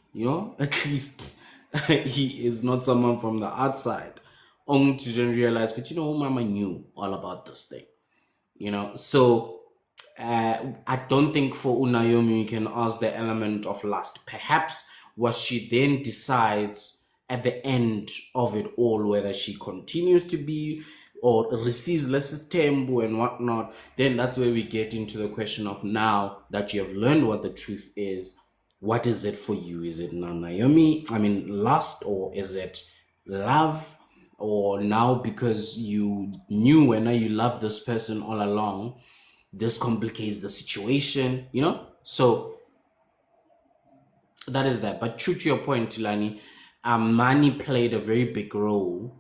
at least he is not someone from the outside, only to then realize, but mama knew all about this thing, so I don't think for Unayomi we can ask the element of lust. Perhaps what she then decides at the end of it all, whether she continues to be or receives less tempo and whatnot, then that's where we get into the question of, now that you have learned what the truth is, what is it for you? Is it lust, or is it love? Or now, because you knew when you loved this person all along, this complicates the situation, So that is that. But true to your point, Tilani, money played a very big role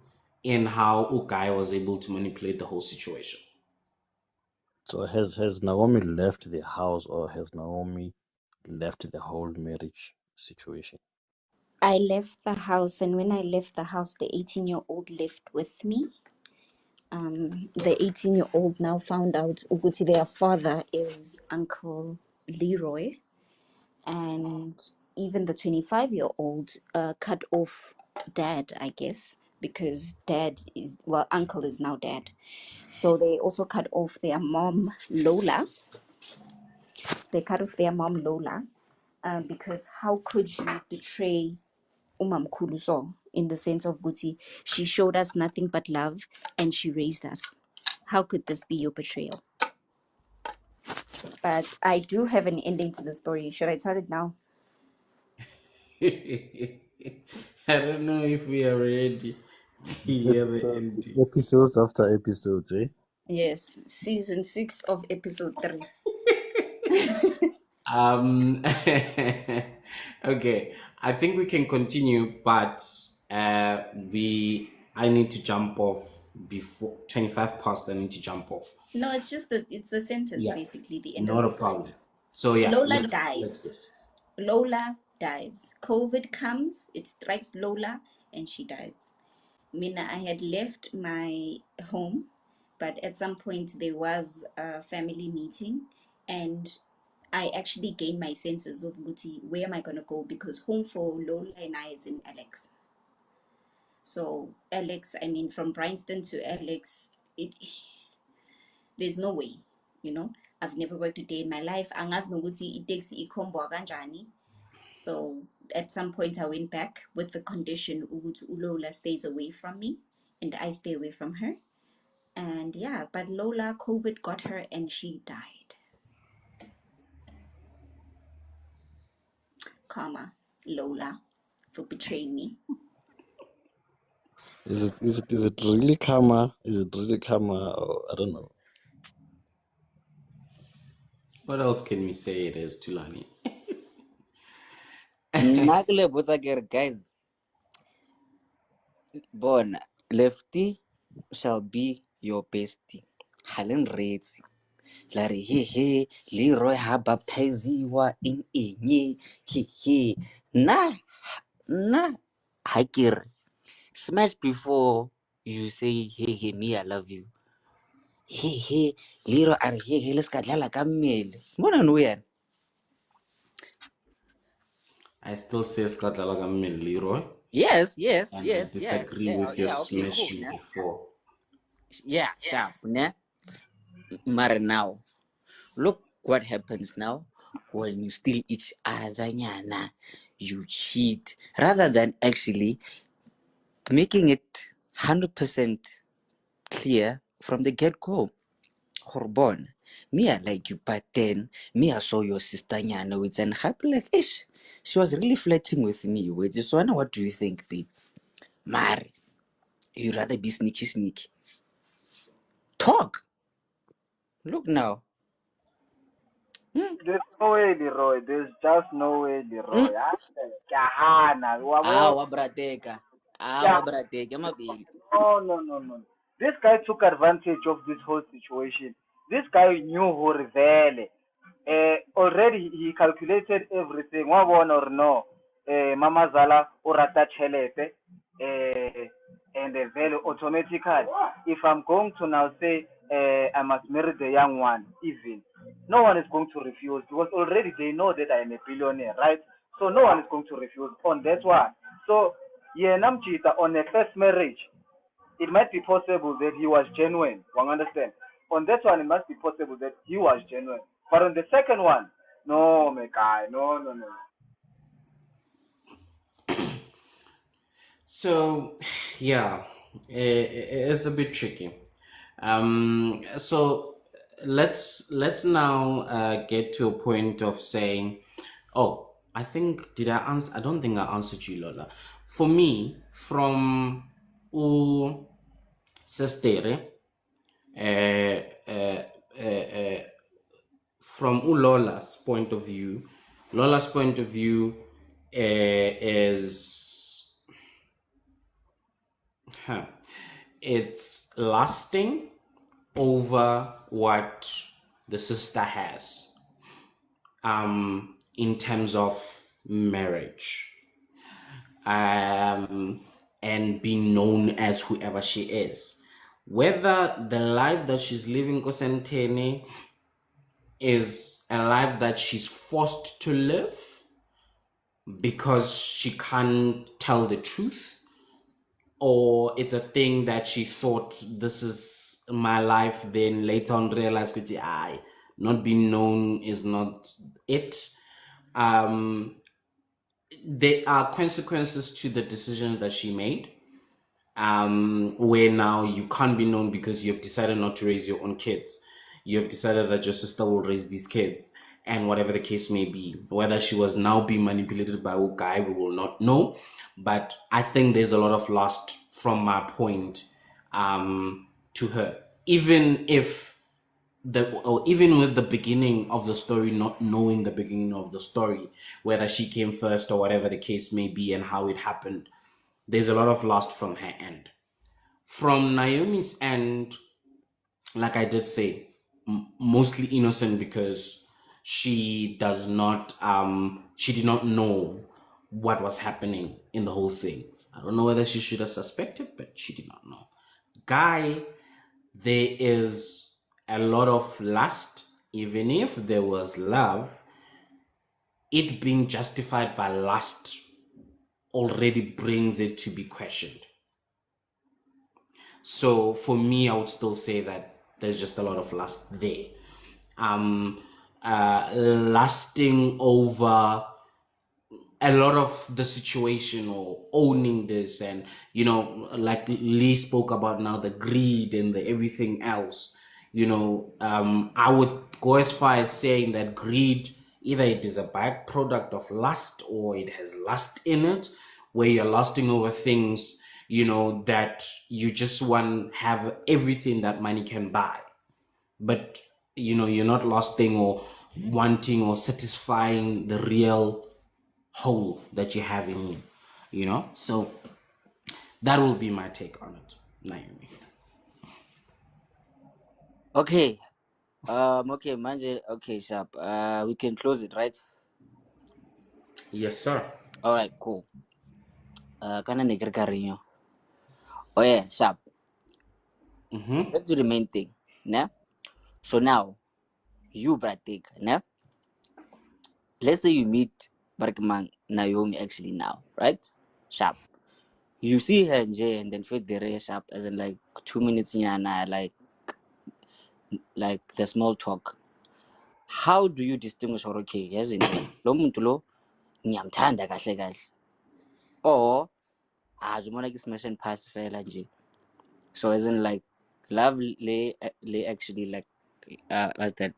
in how Ukai was able to manipulate the whole situation. So has Naomi left the house, or has Naomi left the whole marriage situation? I left the house, and when I left the house, the 18-year-old left with me. The 18-year-old now found out Uguti, their father, is Uncle Leroy, and even the 25-year-old cut off dad, I guess, because uncle is now dad. So they also cut off their mom, Lola. They cut off their mom, Lola, because how could you betray Umam Kuluso, in the sense of Guti? She showed us nothing but love and she raised us. How could this be your betrayal? But I do have an ending to the story. Should I tell it now? I don't know if we are ready to hear the It's ending. episodes after episodes, eh? Yes, season 6 of episode 3. Um, okay, I think we can continue, but I need to jump off before 25 past. I need to jump off. No, it's just that it's a sentence, Yeah, basically, the end of not the a story. problem. So yeah, Lola let's go. dies. Lola dies. COVID comes, it strikes Lola, and she dies. Mina, I had left my home, but at some point there was a family meeting, and I actually gained my senses of Guti. Where am I gonna go? Because home for Lola and I is in Alex. So Alex, I mean, from Bryanston to Alex, there's no way, you know. I've never worked a day in my life. Angazi nokuthi itaxi ikhomba kanjani. So at some point I went back with the condition ukuthi Lola stays away from me and I stay away from her. And yeah, but Lola, COVID got her and she died. Karma, Lola, for betraying me. Is it really karma? Is it really karma? Or, I don't know. What else can we say it is, Tulani? Nagle Butagir, guys. Bona, Lefty shall be your bestie. Halen reads. Lari he Leroy ha baptiziwa in enye he na hakir smash before you say hey me I love you he Leroy are he let's ka dlala ka mmele mona no yana. I still say Scott Lalagamin Leroy, Yes, and I yeah, disagree with your okay, cool, smashing ne? before. Yeah, sharp, ne? Mara now, look what happens now when you steal each other, nyana. You cheat rather than actually making it 100% clear from the get-go. Horbon, me I like you, but then me I saw your sister nyana with an happy like ish. She was really flirting with me. Wait, so what do you think, babe? Mari, you rather be sneaky. Talk. Look now. There's no way, Leroy. There's just no way, Mm. Leroy. Kahana. Ah, Wabo. wabrateka. Ah, Yeah. wabrateka. Mabili. No. This guy took advantage of this whole situation. This guy knew who Rivele. Already he calculated everything. Wabona or no. Mama Zala urata chelete. And the value automatically. If I'm going to now say I must marry the young one, even no one is going to refuse because already they know that I am a billionaire, right? So no one is going to refuse on that one. So yeah, Namchita on a first marriage, it might be possible that he was genuine. One understand? On that one, it must be possible that he was genuine. But on the second one, no, my guy, no. So, yeah, it's a bit tricky. So let's now get to a point of saying, oh, I think did I answer? I don't think I answered you, Lola. For me, from U Sestere, uh, uh, uh, from Lola's point of view, is it's lasting over what the sister has in terms of marriage and being known as whoever she is. Whether the life that she's living, Kosentene, is a life that she's forced to live because she can't tell the truth, or it's a thing that she thought this is my life, then later on realized that I not being known is not it. There are consequences to the decisions that she made, where now you can't be known because you've decided not to raise your own kids. You've decided that your sister will raise these kids, and whatever the case may be. Whether she was now being manipulated by a guy, we will not know. But I think there's a lot of lost from my point to her. Even if or even with the beginning of the story, not knowing the beginning of the story, whether she came first or whatever the case may be and how it happened, there's a lot of lost from her end. From Naomi's end, like I did say, mostly innocent because she does not she did not know what was happening in the whole thing. I don't know whether she should have suspected, but she did not know. Guy, there is a lot of lust. Even if there was love, it being justified by lust already brings it to be questioned. So for me, I would still say that there's just a lot of lust there. Lusting over a lot of the situation or owning this, and like Lee spoke about now, the greed and the everything else. I would go as far as saying that greed, either it is a byproduct of lust or it has lust in it, where you're lusting over things that you just want have everything that money can buy, but you're not lusting or wanting or satisfying the real hole that you have in you. So That will be my take on it, Naomi. Okay. Okay, manje. Okay, sharp. We can close it, right? Yes, sir. All right, cool. Kana neger karinyo. Oh yeah, sharp. Mm-hmm. Let's do the main thing. Nah. So now, you Bratik, nah. Let's say you meet Barkman Naomi actually now, right? Sharp. You see her in J and then fit the rare sharp as in like 2 minutes in and like the small talk. How do you distinguish or okay, yes in lo muntu lo ngiyamthanda kahle kahle or azumona ki smash and pass fela nje. So as in like love lay actually like what's that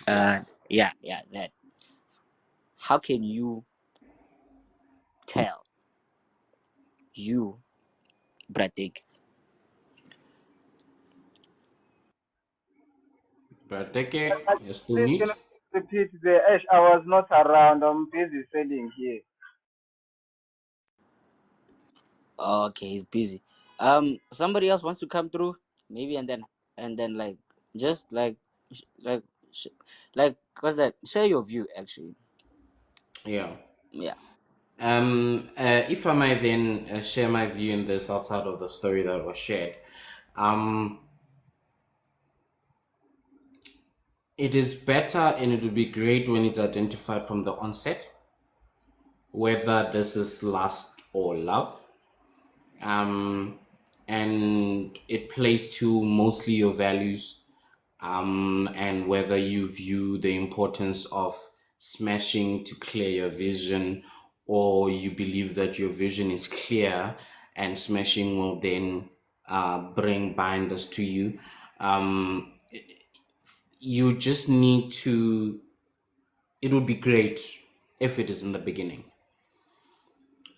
Yes. yeah that. How can you tell you Bratik? But okay, you still Please, can meet. you repeat the Ash? I was not around. I'm busy selling here. Okay, he's busy. Somebody else wants to come through, maybe, and then like just like like what's that? Share your view, actually. Yeah. Yeah. If I may then share my view in this outside of the story that was shared. Um, it is better and it would be great when it's identified from the onset whether this is lust or love. And it plays to mostly your values, and whether you view the importance of smashing to clear your vision, or you believe that your vision is clear and smashing will then bring binders to you. Um, you just need to, it would be great if it is in the beginning.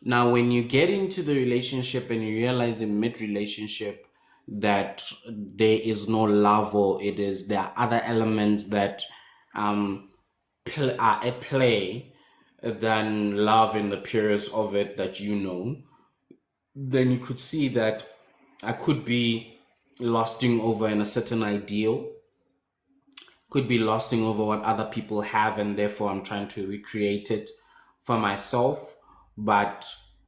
Now, when you get into the relationship and you realize in mid relationship that there is no love, or there are other elements that um, are at play than love in the purest of it that you know, then you could see that I could be lusting over in a certain ideal, could be lusting over what other people have, and therefore I'm trying to recreate it for myself. But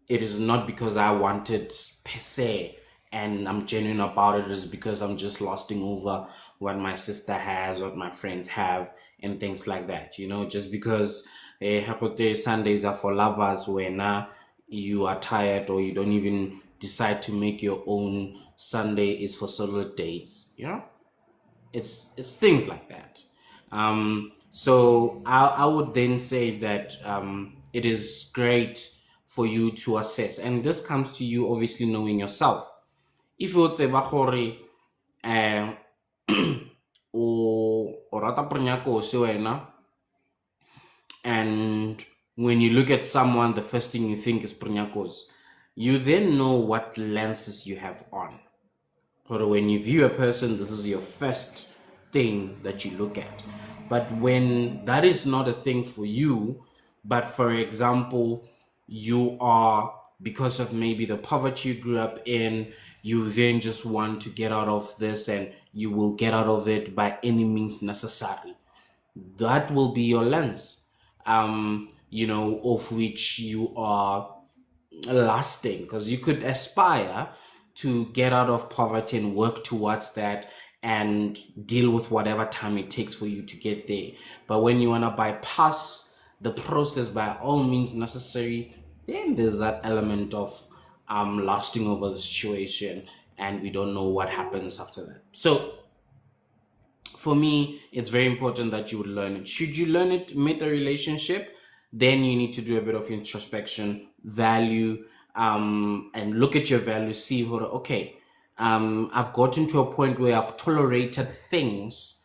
it is not because I want it per se and I'm genuine about it. It is because I'm just lusting over what my sister has, what my friends have, and things like that. Just because Sundays are for lovers, when you are tired or you don't even decide to make your own Sunday is for solo dates. It's things like that. So I would then say that it is great for you to assess, and this comes to you obviously knowing yourself. If you would say eh, o rata prenyako se wena, and when you look at someone, the first thing you think is prenyakos, you then know what lenses you have on. Or when you view a person, this is your first thing that you look at. But when that is not a thing for you, but for example, you are, because of maybe the poverty you grew up in, you then just want to get out of this and you will get out of it by any means necessary. That will be your lens, of which you are lasting, because you could aspire to get out of poverty and work towards that and deal with whatever time it takes for you to get there. But when you want to bypass the process by all means necessary, then there's that element of lasting over the situation, and we don't know what happens after that. So for me, it's very important that you would learn it. Should you learn it mid a relationship, then you need to do a bit of introspection, value, and look at your values, see what, okay, I've gotten to a point where I've tolerated things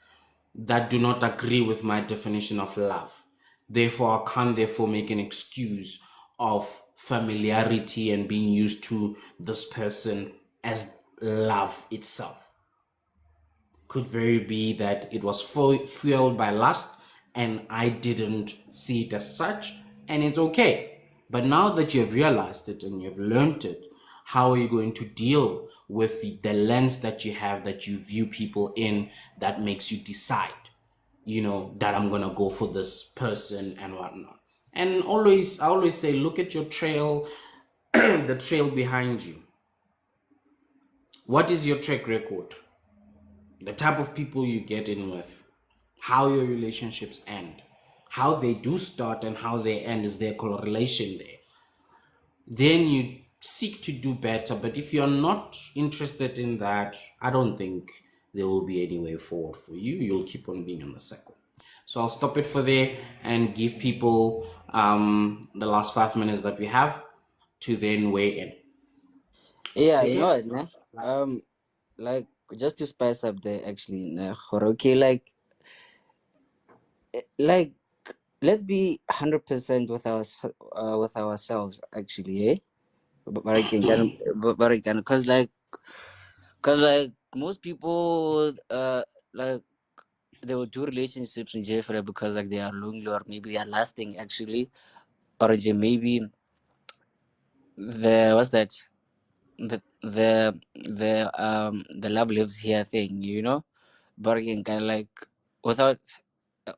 that do not agree with my definition of love. Therefore, I can't therefore make an excuse of familiarity and being used to this person as love itself. Could very be that it was fueled by lust and I didn't see it as such, and it's okay. But now that you've realized it and you've learned it, How are you going to deal with the lens that you have, that you view people in, that makes you decide, that I'm gonna go for this person and whatnot. And I always say, look at your trail, the trail behind you. What is your track record? The type of people you get in with, how your relationships end, how they do start and how they end. Is there a correlation there? Then you seek to do better. But if you're not interested in that, I don't think there will be any way forward for you. You'll keep on being in the circle. So I'll stop it for there and give people the last 5 minutes that we have to then weigh in. Yeah, you know what, nah? Like just to spice up there, actually, nah, okay, like let's be 100% with ourselves, actually, eh? But again, cause most people, like they will do relationships in Jeffrey because like they are lonely, or maybe they are lasting, actually, or maybe the what's that the love lives here thing, but again, kind of like without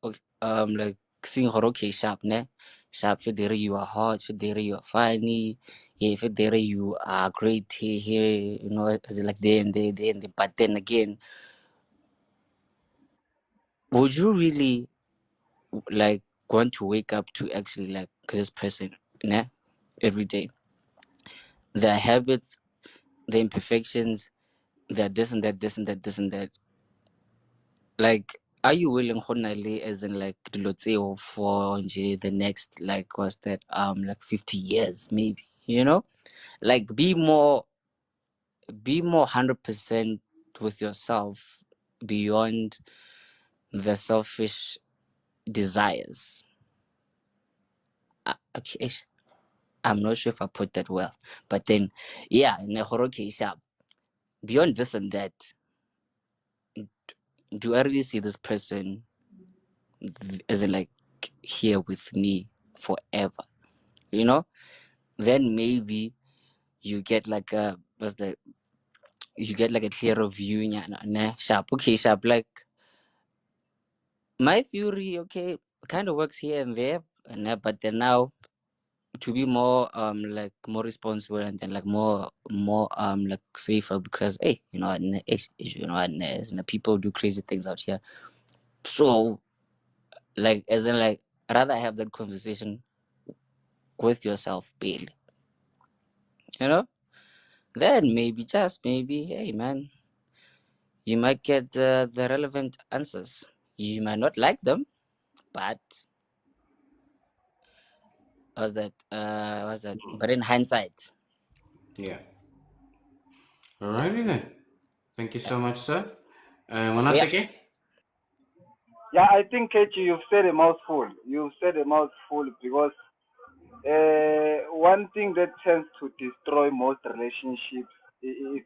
like seeing her, okay, sharp, ne? Sharp, if there you are hot, if there you are funny, if there you are great here, as in like there and there. But then again, would you really like want to wake up to actually like this person, ne? Every day? Their habits, the imperfections, their this and that, this and that, this and that. Like, are you willing, honestly, as in like dilo for the next, like, what's that, like 50 years maybe, like be more 100% with yourself, beyond the selfish desires. Okay, I'm not sure if I put that well, but then yeah, in a okay, sharp, beyond this and that, do I really see this person as in like here with me forever, then maybe you get like a what's the you get like a clearer view, sharp, okay, sharp, like my theory, okay, kind of works here and there, but then now, to be more like more responsible, and then like more like safer, because hey, people do crazy things out here. So like, as in like, rather have that conversation with yourself, Bailey, then maybe, just maybe, hey man, you might get the relevant answers. You might not like them, but but in hindsight, Yeah. Alrighty then. Thank you yeah. so much, sir. Oh, yeah. Wanateke? Yeah, I think Kechi, you've said a mouthful. You've said a mouthful because one thing that tends to destroy most relationships is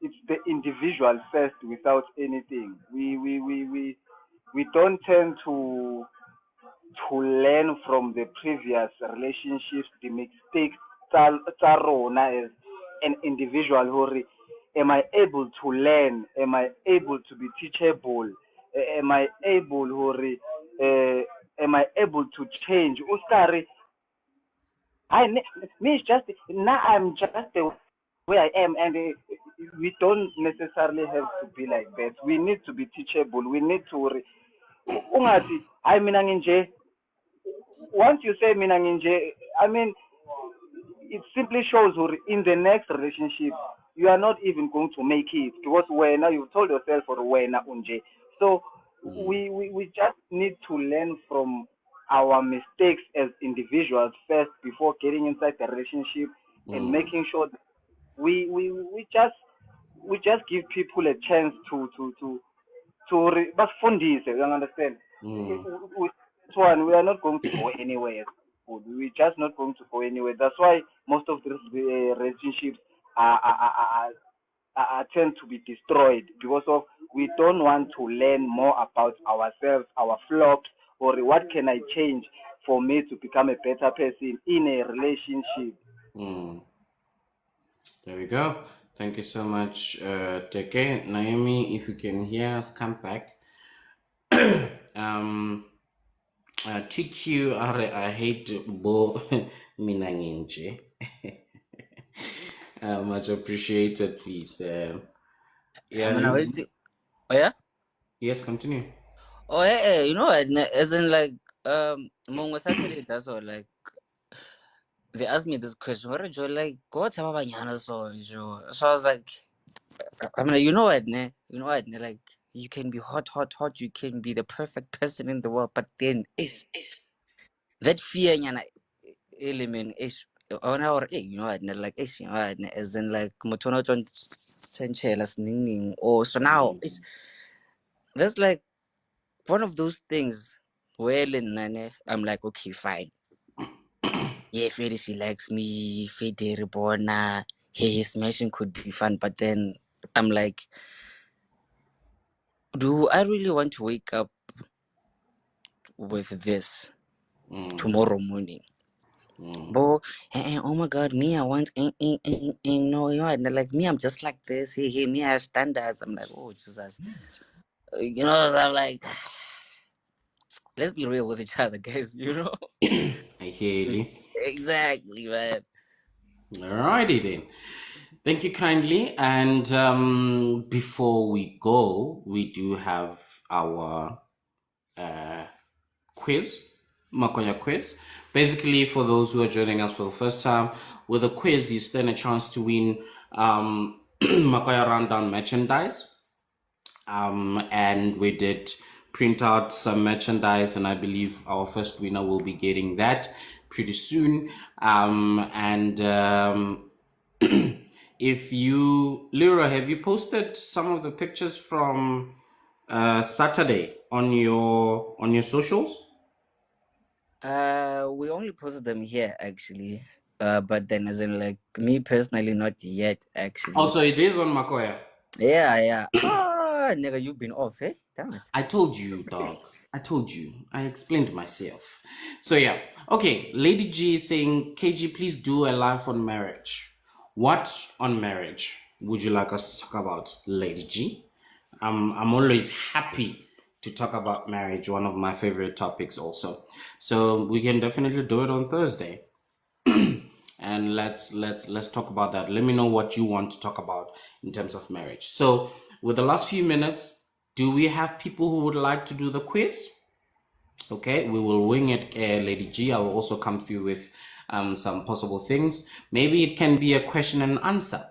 it's the individual first without anything. We don't tend to learn from the previous relationships, the mistakes tsa rona as an individual. Hore, am I able to learn? Am I able to be teachable? Am I able, am I able to change? Uskari, me is just now. I'm just the way I am, and we don't necessarily have to be like that. We need to be teachable. We need to. Ungati, I mean, once you say mina nginje, I mean, it simply shows in the next relationship you are not even going to make it, because when you told yourself for when unje. So we just need to learn from our mistakes as individuals first before getting inside the relationship, and Mm, making sure that we just give people a chance to bafundise, you understand. mm, With this one, we are not going to go anywhere. We're just not going to go anywhere. That's why most of these relationships tend to be destroyed, because of we don't want to learn more about ourselves, our flops, or what can I change for me to become a better person in a relationship. mm. There we go. Thank you so much, Teke. Naomi, if you can hear us, come back. um, TQ, I hate Bo Minanginje. Much appreciated, please. I Yeah, mean, I wait. Oh yeah. yes, continue. Oh hey, you know what? As in like Mongo Saturday. That's all. Like they asked me this question. What did you like? Go tell Banyana so Joe. So I was like, I mean, you know what? You know what? Like you can be hot, hot, hot. You can be the perfect person in the world, but then that fear, nyana, element is on our you know what? Like you know what? As in like Mutono John Senchelas Ning or so now it's that's like one of those things where I'm like, okay, fine. Yeah, Fede, she likes me. Fede Reborna. Hey, smashing could be fun, but then I'm like, do I really want to wake up with this tomorrow morning? Bo, oh my God, me, I want, no, you know, and like me, I'm just like this. Hey, me, I have standards. I'm like, oh Jesus, you know, so I'm like, let's be real with each other, guys. You know, I hear you. exactly, man. Alrighty then. Thank you kindly. And before we go, we do have our quiz, Makoya quiz. Basically, for those who are joining us for the first time, with a quiz, you stand a chance to win Makoya Rundown merchandise. And we did print out some merchandise, and I believe our first winner will be getting that pretty soon. And if you, Lyra, have you posted some of the pictures from Saturday on your socials? We only posted them here actually. But then as in like me personally, not yet actually. Also, it is on Makoya. Yeah. Ah, nigga, you've been off, eh? Damn it. I told you, dog. I told you. I explained myself. So yeah. Okay, Lady G is saying, KG, please do a live on marriage. What on marriage would you like us to talk about, Lady G? I'm always happy to talk about marriage, one of my favorite topics also. So we can definitely do it on Thursday. And let's talk about that. Let me know what you want to talk about in terms of marriage. So with the last few minutes, do we have people who would like to do the quiz? Okay, we will wing it, Lady G. I will also come through with some possible things. Maybe it can be a question and answer,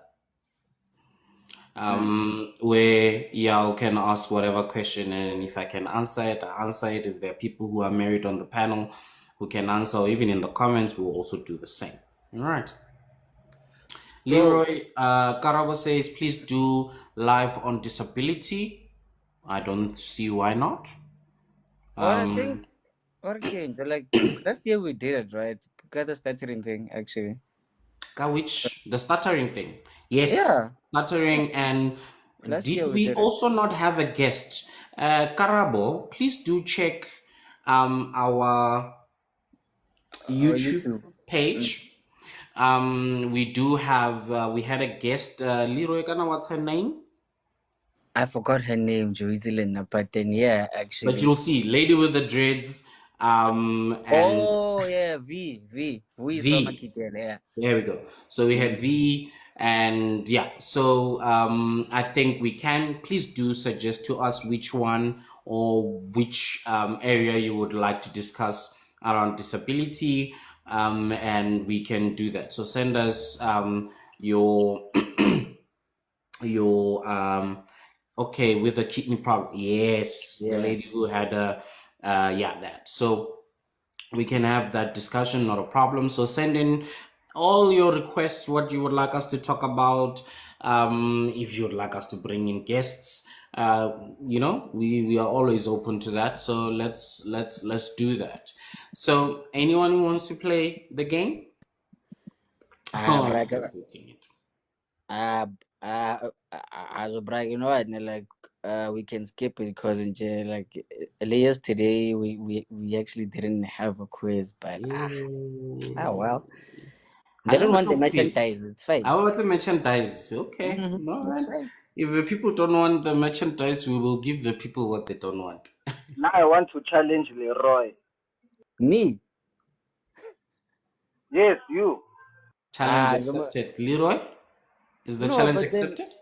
where y'all can ask whatever question, and if I can answer it, I answer it. If there are people who are married on the panel who can answer, or even in the comments, we'll also do the same. All right. So Leroy Karabo says, please do live on disability. I don't see why not. what I think okay, like last year we did it, right? Got the stuttering thing actually. Which the stuttering thing. Yes, Yeah. stuttering. And Last did year we we did it. also not have a guest? Karabo, please do check our Our YouTube YouTube. page. We do have we had a guest, Leroy Kana, what's her name? I forgot her name, Joyzelina, but then yeah, But actually. you'll see, lady with the dreads, and Oh yeah, V is from V. Makitele, yeah. There we go. So we had Mm. V, and yeah. So I think we can, please do suggest to us which one or which area you would like to discuss around disability, and we can do that. So send us your your okay, with the kidney problem. Yes, the Yeah. lady who had a yeah, that. So we can have that discussion, not a problem. So send in all your requests, what you would like us to talk about. If you would like us to bring in guests, we are always open to that. So let's do that. So anyone who wants to play the game? Oh, I'm Braga. forfeiting it. Uh, as a brag, you know what? Like, we can skip it because in jail, like, yesterday we actually didn't have a quiz, but well. They don't want the merchandise. It's fine. I want the merchandise. Okay. Mm-hmm. No, It's man. fine. If the people don't want the merchandise, we will give the people what they don't want. Now I want to challenge Leroy. Me? Yes, you. Challenge Zuma. accepted. Leroy, is the No, challenge but then accepted?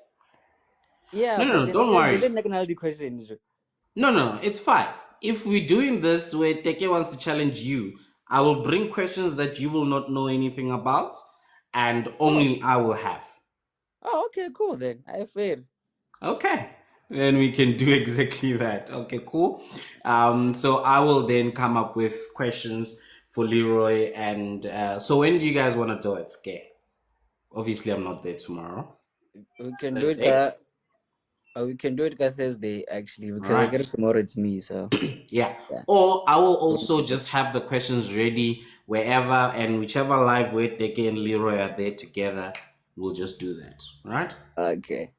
yeah, No, but then don't worry. the question. No, it's fine. If we're doing this where Teke wants to challenge you, I will bring questions that you will not know anything about, and only I will have. Oh, okay, cool then. I fair. Okay. Then we can do exactly that. Okay, cool. So I will then come up with questions for Leroy, and so when do you guys want to do it? Okay. Obviously, I'm not there tomorrow. We can do it. Thursday. We can do it Thursday actually All because I right. get it tomorrow. It's me, so Yeah. yeah. Or I will also just have the questions ready wherever and whichever live where Teke and Leroy are there together, we'll just do that. All right. Okay.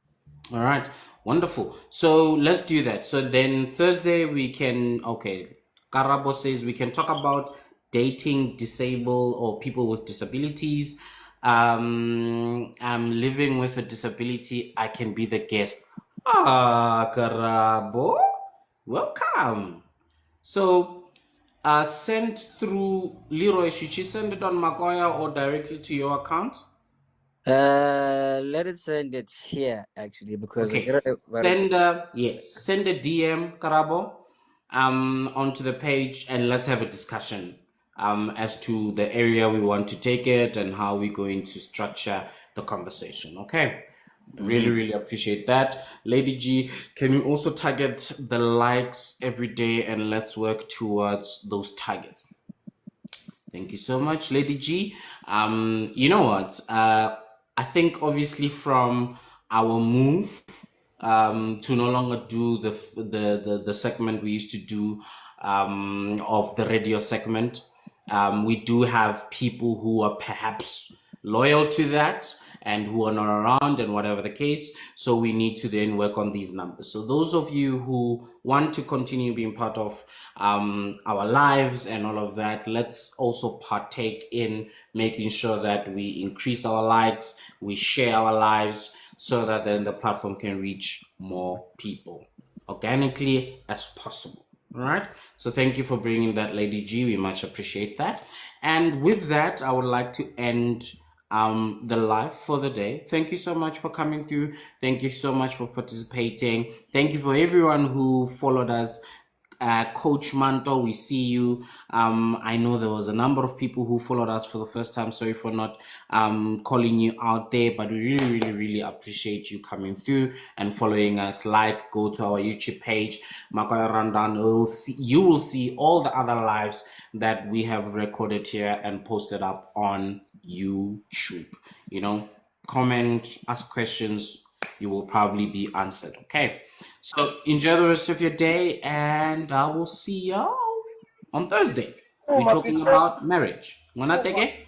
All right, wonderful. So let's do that. So then Thursday we can, okay, Karabo says we can talk about dating disabled or people with disabilities. I'm living with a disability. I can be the guest. Ah, Karabo, welcome. So send through Leroy. Should she send it on Magoya or directly to your account? Let it send it here actually because I Okay. get it. Send a DM, Karabo, onto the page, and let's have a discussion as to the area we want to take it and how we're going to structure the conversation. Okay. Really, really appreciate that. Lady G, can we also target the likes every day and let's work towards those targets? Thank you so much, Lady G. You know what? I think obviously from our move to no longer do the segment we used to do of the radio segment, we do have people who are perhaps loyal to that and who are not around and whatever the case. So we need to then work on these numbers. So those of you who want to continue being part of our lives and all of that, let's also partake in making sure that we increase our likes, we share our lives so that then the platform can reach more people organically as possible. All right. So thank you for bringing that, Lady G. We much appreciate that. And with that, I would like to end the live for the day. Thank you so much for coming through. Thank you so much for participating. Thank you for everyone who followed us. Coach Manto, we see you. I know there was a number of people who followed us for the first time. Sorry for not calling you out there, but we really, really, really appreciate you coming through and following us. Like, go to our YouTube page, Makoya Randan. You will see all the other lives that we have recorded here and posted up on YouTube. You know, comment, ask questions. You will probably be answered. Okay. So enjoy the rest of your day, and I will see y'all on Thursday. We're talking about marriage. Ngonateke?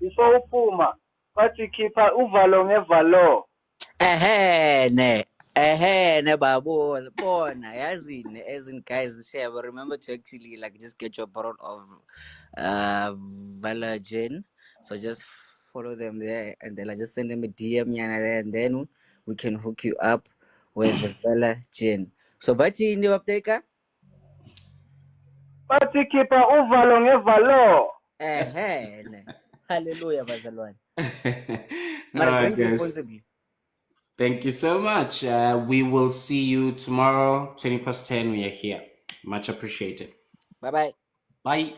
Before uphuma bathi khipha uvalo ngevalo. Babo, bona, yazini, as in guys, share, but remember to actually like just get your bottle of Valagen. So just follow them there and then I just send them a DM yana there and then we can hook you up with Valagen. So bathi ndi wapteka? Bathi khipha uvalo ngevalo. Hallelujah, bazalwane. All Mara, right, drink guys. responsibly. Thank you so much. We will see you tomorrow, 10:20. We are here. Much appreciated. Bye-bye. Bye.